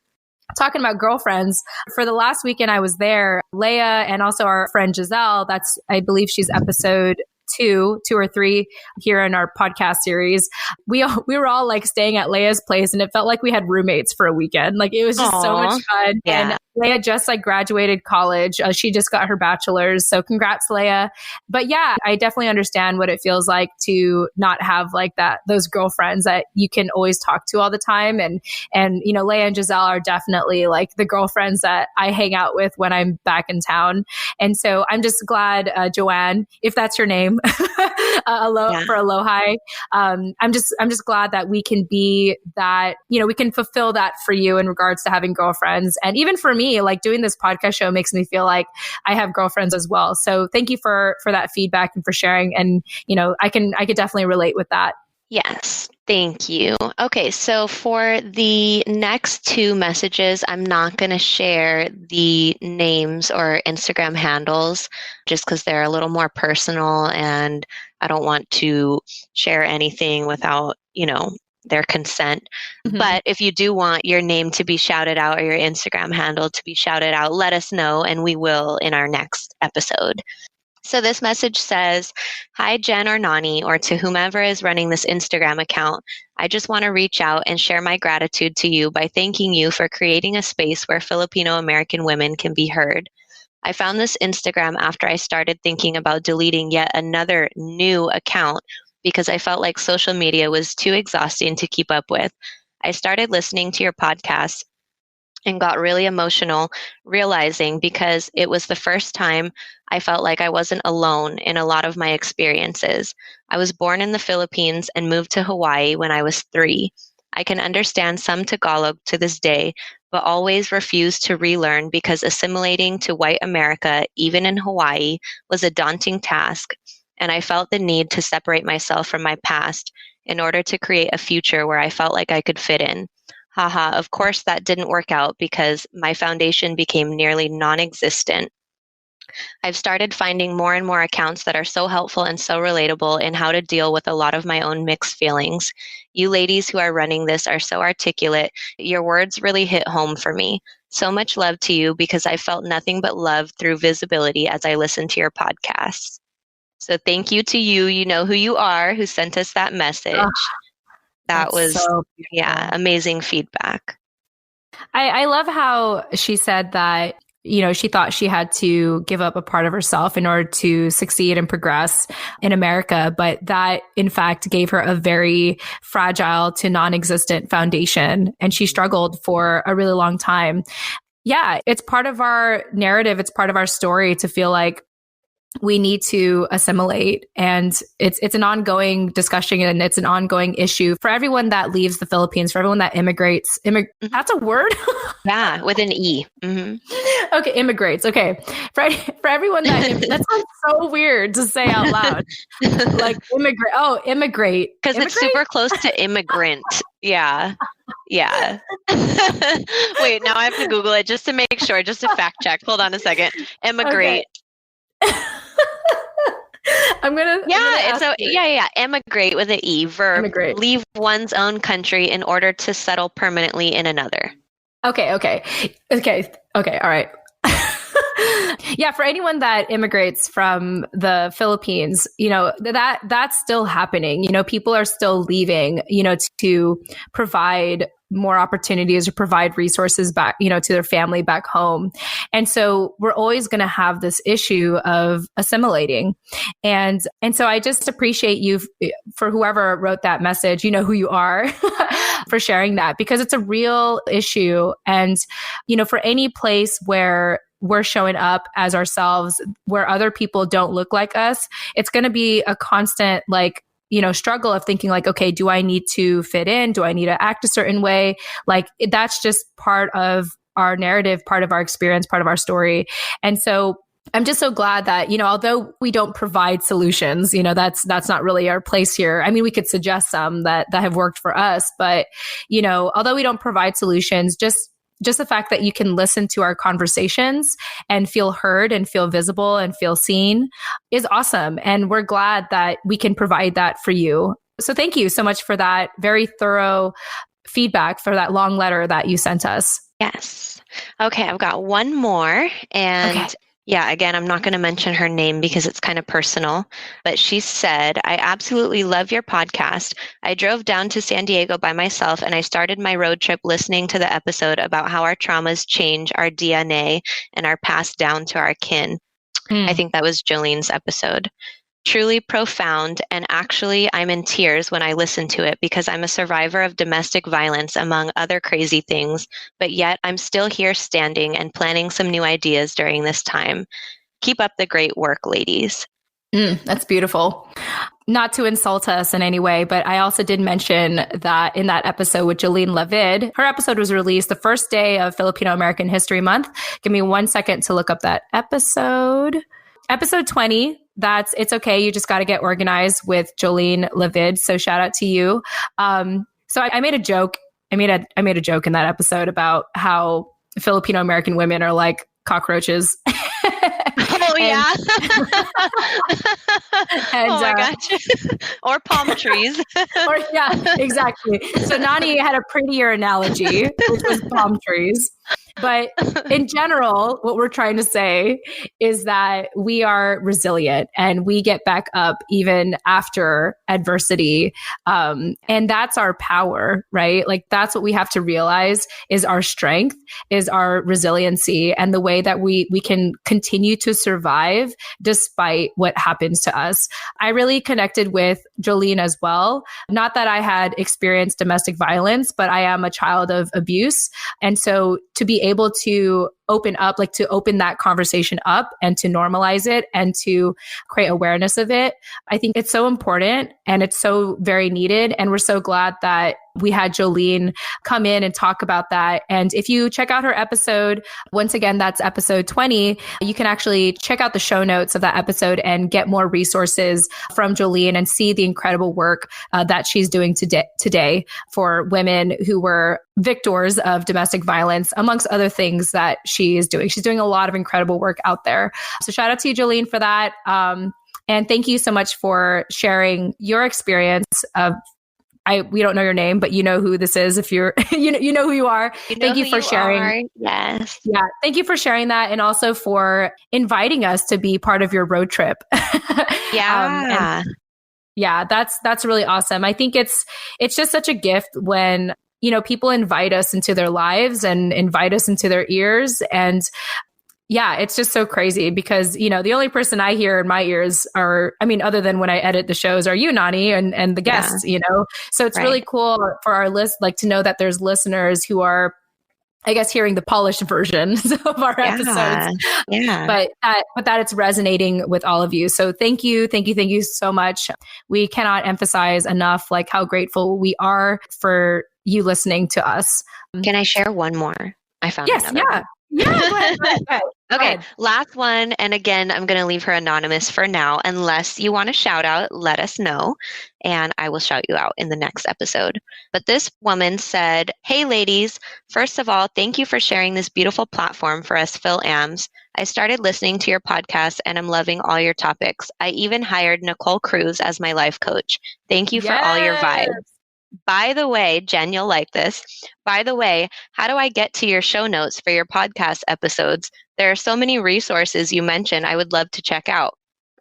[SPEAKER 1] talking about girlfriends, for the last weekend I was there, Leah and also our friend Giselle, I believe she's episode two or three here in our podcast series. We were all like staying at Leah's place and it felt like we had roommates for a weekend. Like it was just so much fun. Yeah. And Leah just like graduated college. She just got her bachelor's. So congrats, Leah. But yeah, I definitely understand what it feels like to not have like those girlfriends that you can always talk to all the time. And you know, Leah and Giselle are definitely like the girlfriends that I hang out with when I'm back in town. And so I'm just glad, Joanne, if that's your name, for Aloha. I'm just glad that we can be that, you know, we can fulfill that for you in regards to having girlfriends. And even for me, like doing this podcast show makes me feel like I have girlfriends as well. So thank you for that feedback and for sharing. And, you know, I could definitely relate with that.
[SPEAKER 2] Yes, thank you. Okay, so for the next two messages, I'm not going to share the names or Instagram handles just because they're a little more personal and I don't want to share anything without, you know, their consent. Mm-hmm. But if you do want your name to be shouted out or your Instagram handle to be shouted out, let us know and we will in our next episode. So this message says, hi, Jen or Nani, or to whomever is running this Instagram account. I just want to reach out and share my gratitude to you by thanking you for creating a space where Filipino American women can be heard. I found this Instagram after I started thinking about deleting yet another new account because I felt like social media was too exhausting to keep up with. I started listening to your podcast and got really emotional, realizing because it was the first time I felt like I wasn't alone in a lot of my experiences. I was born in the Philippines and moved to Hawaii when I was 3. I can understand some Tagalog to this day, but always refused to relearn because assimilating to white America, even in Hawaii, was a daunting task, and I felt the need to separate myself from my past in order to create a future where I felt like I could fit in. Haha, of course that didn't work out because my foundation became nearly non-existent. I've started finding more and more accounts that are so helpful and so relatable in how to deal with a lot of my own mixed feelings. You ladies who are running this are so articulate. Your words really hit home for me. So much love to you because I felt nothing but love through visibility as I listened to your podcasts. So thank you to you. You know who you are, who sent us that message. That was, so amazing feedback.
[SPEAKER 1] I love how she said that, you know, she thought she had to give up a part of herself in order to succeed and progress in America, but that in fact gave her a very fragile to non-existent foundation. And she struggled for a really long time. Yeah, it's part of our narrative. It's part of our story to feel like we need to assimilate, and it's an ongoing discussion and it's an ongoing issue for everyone that leaves the Philippines, for everyone that immigrates. That's a word?
[SPEAKER 2] Yeah, with an E. Mm-hmm.
[SPEAKER 1] Okay, immigrates. Okay. For everyone that sounds so weird to say out loud. Like immigrate. Oh, immigrate.
[SPEAKER 2] Because it's super close to immigrant. Yeah. Yeah. Wait, now I have to Google it just to make sure, just to fact check. Hold on a second. Immigrate. Okay. Emigrate with an E. Verb. Emigrate. Leave one's own country in order to settle permanently in another.
[SPEAKER 1] Okay. All right. Yeah, for anyone that immigrates from the Philippines, you know, that's still happening. You know, people are still leaving, you know, to provide more opportunities or provide resources back, you know, to their family back home. And so we're always going to have this issue of assimilating. And so I just appreciate you for whoever wrote that message, you know who you are, for sharing that, because it's a real issue. And, you know, for any place where we're showing up as ourselves, where other people don't look like us, it's going to be a constant, like, you know, struggle of thinking like, okay, do I need to fit in? Do I need to act a certain way? Like, that's just part of our narrative, part of our experience, part of our story. And so I'm just so glad that, although we don't provide solutions, that's not really our place here. I mean, we could suggest some that have worked for us, but, although we don't provide solutions, just the fact that you can listen to our conversations and feel heard and feel visible and feel seen is awesome. And we're glad that we can provide that for you. So thank you so much for that very thorough feedback, for that long letter that you sent us.
[SPEAKER 2] Yes. Okay, I've got one more. And
[SPEAKER 1] okay.
[SPEAKER 2] Yeah, again, I'm not going to mention her name because it's kind of personal, but she said, I absolutely love your podcast. I drove down to San Diego by myself and I started my road trip listening to the episode about how our traumas change our DNA and are passed down to our kin. I think that was Jolene's episode. Truly profound, and actually I'm in tears when I listen to it because I'm a survivor of domestic violence among other crazy things, but yet I'm still here standing and planning some new ideas during this time. Keep up the great work, ladies.
[SPEAKER 1] That's beautiful. Not to insult us in any way, but I also did mention that in that episode with Jolene Lavid, her episode was released the first day of Filipino American History Month. Give me 1 second to look up that episode. Episode 20. It's okay. You just got to get organized with Jolene Lavid. So shout out to you. So I made a joke. I made a joke in that episode about how Filipino American women are like cockroaches.
[SPEAKER 2] Oh, yeah. Oh my gosh. Or palm trees.
[SPEAKER 1] Yeah, exactly. So Nani had a prettier analogy, which was palm trees. But in general, what we're trying to say is that we are resilient and we get back up even after adversity. And that's our power, right? Like that's what we have to realize is our strength, is our resiliency, and the way that we can continue to survive despite what happens to us. I really connected with Jolene as well. Not that I had experienced domestic violence, but I am a child of abuse. And so to be able to open up, like to open that conversation up and to normalize it and to create awareness of it, I think it's so important and it's so very needed. And we're so glad that we had Jolene come in and talk about that. And if you check out her episode, once again, that's episode 20, you can actually check out the show notes of that episode and get more resources from Jolene and see the incredible work that she's doing today for women who were victors of domestic violence, amongst other things that she is doing. She's doing a lot of incredible work out there. So shout out to you, Jolene, for that. And thank you so much for sharing your experience of we don't know your name, but you know who this is. If you're, you know who you are. Thank you for sharing.
[SPEAKER 2] Yes.
[SPEAKER 1] Yeah. Thank you for sharing that. And also for inviting us to be part of your road trip.
[SPEAKER 2] Yeah.
[SPEAKER 1] Yeah. That's really awesome. I think it's just such a gift when, people invite us into their lives and invite us into their ears. And yeah, it's just so crazy because, the only person I hear in my ears are, other than when I edit the shows, are you, Nani, and the guests, So it's really cool for our list, like to know that there's listeners who are, I guess, hearing the polished versions of our episodes.
[SPEAKER 2] Yeah.
[SPEAKER 1] But that it's resonating with all of you. So thank you so much. We cannot emphasize enough, like how grateful we are for you listening to us.
[SPEAKER 2] Can I share one more? I found another.
[SPEAKER 1] Yeah. Yeah, go ahead.
[SPEAKER 2] Okay, last one. And again, I'm going to leave her anonymous for now. Unless you want a shout out, let us know. And I will shout you out in the next episode. But this woman said, hey, ladies, first of all, thank you for sharing this beautiful platform for us Fil-Ams. I started listening to your podcast and I'm loving all your topics. I even hired Nicole Cruz as my life coach. Thank you for all your vibes. By the way, Jen, you'll like this. By the way, how do I get to your show notes for your podcast episodes? There are so many resources you mentioned I would love to check out.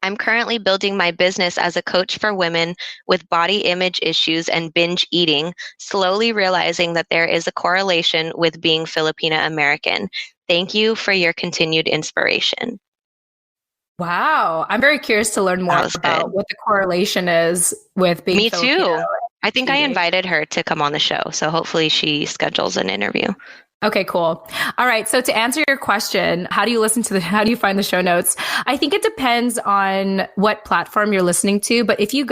[SPEAKER 2] I'm currently building my business as a coach for women with body image issues and binge eating, slowly realizing that there is a correlation with being Filipino American. Thank you for your continued inspiration.
[SPEAKER 1] Wow. I'm very curious to learn more about what the correlation is with being
[SPEAKER 2] Me
[SPEAKER 1] Filipino.
[SPEAKER 2] too. I think I invited her to come on the show, so hopefully she schedules an interview.
[SPEAKER 1] Okay, cool. All right. So to answer your question, how do you find the show notes? I think it depends on what platform you're listening to. But if you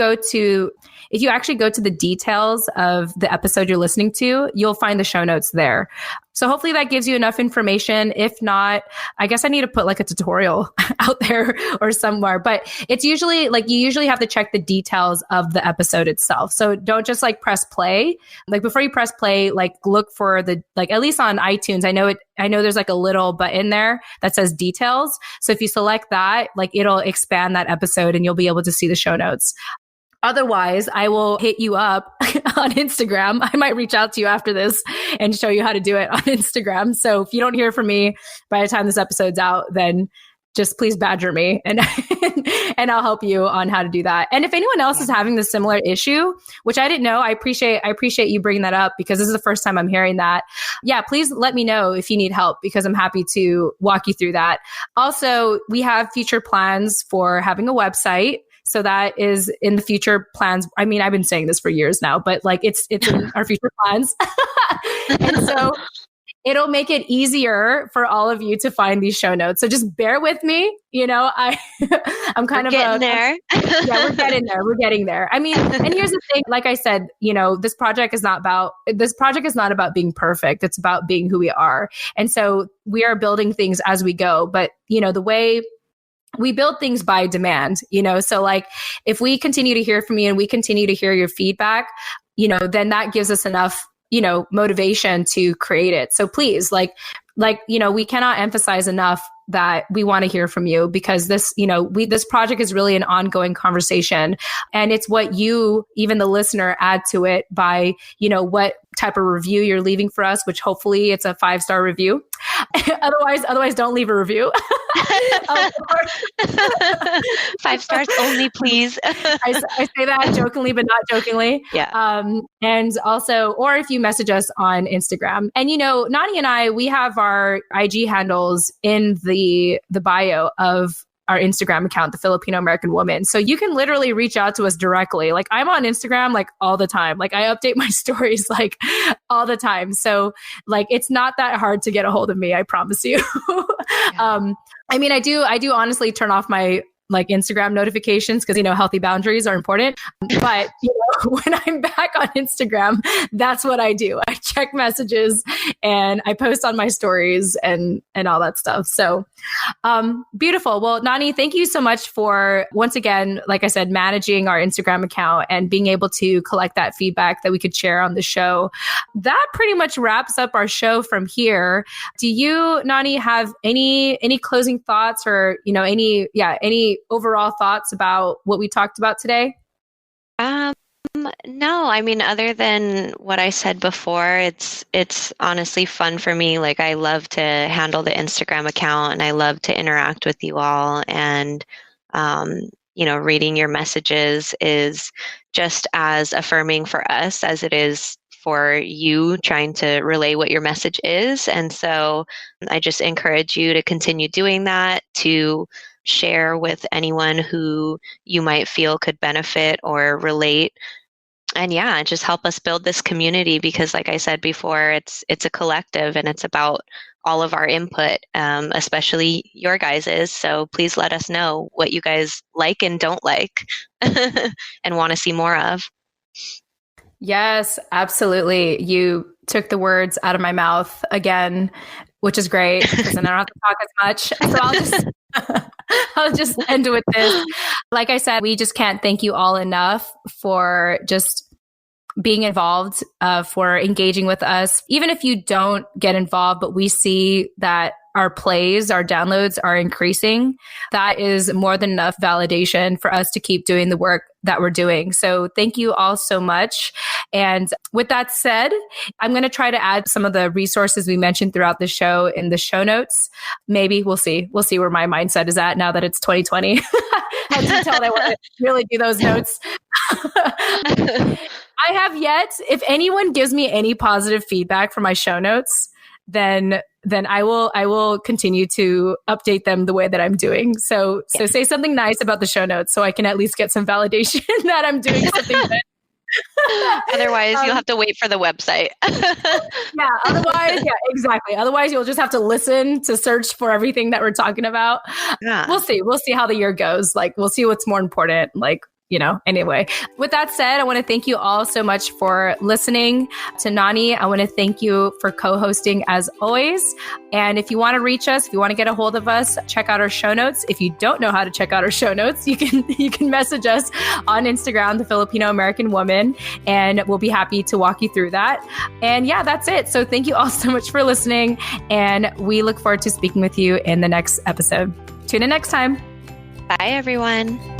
[SPEAKER 1] actually go to the details of the episode you're listening to, you'll find the show notes there. So hopefully that gives you enough information. If not, I guess I need to put like a tutorial out there or somewhere, but it's usually like, you usually have to check the details of the episode itself. So don't just like press play. Like before you press play, like look for the, like at least on iTunes, I know there's like a little button there that says details. So if you select that, like it'll expand that episode and you'll be able to see the show notes. Otherwise, I will hit you up on Instagram. I might reach out to you after this and show you how to do it on Instagram. So if you don't hear from me by the time this episode's out, then just please badger me and and I'll help you on how to do that. And if anyone else is having this similar issue, which I didn't know, I appreciate you bringing that up because this is the first time I'm hearing that. Yeah, please let me know if you need help because I'm happy to walk you through that. Also, we have future plans for having a website. So that is in the future plans. I mean, I've been saying this for years now, but like it's in our future plans. And so it'll make it easier for all of you to find these show notes. So just bear with me. You know, I'm kind
[SPEAKER 2] we're getting there.
[SPEAKER 1] Yeah, we're getting there. I mean, and here's the thing, like I said, you know, this project is not about being perfect. It's about being who we are. And so we are building things as we go. But, you know, the way we build things by demand, you know, so like if we continue to hear from you and we continue to hear your feedback, you know, then that gives us enough, you know, motivation to create it. So please, like, you know, we cannot emphasize enough that we want to hear from you because this, you know, this project is really an ongoing conversation and it's what you, even the listener, add to it by, you know, what type of review you're leaving for us, which hopefully it's a 5-star review. Otherwise don't leave a review.
[SPEAKER 2] 5 stars only, please.
[SPEAKER 1] I say that jokingly, but not jokingly.
[SPEAKER 2] Yeah.
[SPEAKER 1] And also, or if you message us on Instagram. And, you know, Nani and I, we have our IG handles in the bio of our Instagram account, the Filipino American Woman. So you can literally reach out to us directly. Like I'm on Instagram like all the time. Like I update my stories like all the time. So like it's not that hard to get a hold of me, I promise you. Yeah. I mean, I do honestly turn off my like Instagram notifications because, you know, healthy boundaries are important. But, you know, when I'm back on Instagram, that's what I do. I check messages and I post on my stories and all that stuff. So beautiful. Well, Nani, thank you so much for, once again, like I said, managing our Instagram account and being able to collect that feedback that we could share on the show. That pretty much wraps up our show from here. Do you, Nani, have any closing thoughts or, you know, any overall thoughts about what we talked about today?
[SPEAKER 2] No, I mean, other than what I said before, it's honestly fun for me. Like I love to handle the Instagram account and I love to interact with you all. And, you know, reading your messages is just as affirming for us as it is for you trying to relay what your message is. And so I just encourage you to continue doing that, to share with anyone who you might feel could benefit or relate. And yeah, just help us build this community because like I said before, it's a collective and it's about all of our input, especially your guys's. So please let us know what you guys like and don't like and want to see more of.
[SPEAKER 1] Yes, absolutely. You took the words out of my mouth again, which is great because then I don't have to talk as much. So I'll just end with this. Like I said, we just can't thank you all enough for just being involved, for engaging with us. Even if you don't get involved, but we see that our plays, our downloads are increasing, that is more than enough validation for us to keep doing the work that we're doing. So thank you all so much. And with that said, I'm going to try to add some of the resources we mentioned throughout the show in the show notes. Maybe we'll see. We'll see where my mindset is at now that it's 2020. How detailed I want to really do those notes. I have yet, if anyone gives me any positive feedback for my show notes, then I will continue to update them the way that I'm doing. So say something nice about the show notes so I can at least get some validation that I'm doing something good.
[SPEAKER 2] Otherwise, you'll have to wait for the website.
[SPEAKER 1] Exactly. Otherwise, you'll just have to listen to search for everything that we're talking about. Yeah. We'll see. We'll see how the year goes. Like, we'll see what's more important. Like, anyway, with that said, I want to thank you all so much for listening to Nani. I want to thank you for co-hosting as always. And if you want to reach us, if you want to get a hold of us, check out our show notes. If you don't know how to check out our show notes, you can message us on Instagram, The Filipino American Woman, and we'll be happy to walk you through that. And yeah, that's it. So thank you all so much for listening. And we look forward to speaking with you in the next episode. Tune in next time.
[SPEAKER 2] Bye, everyone.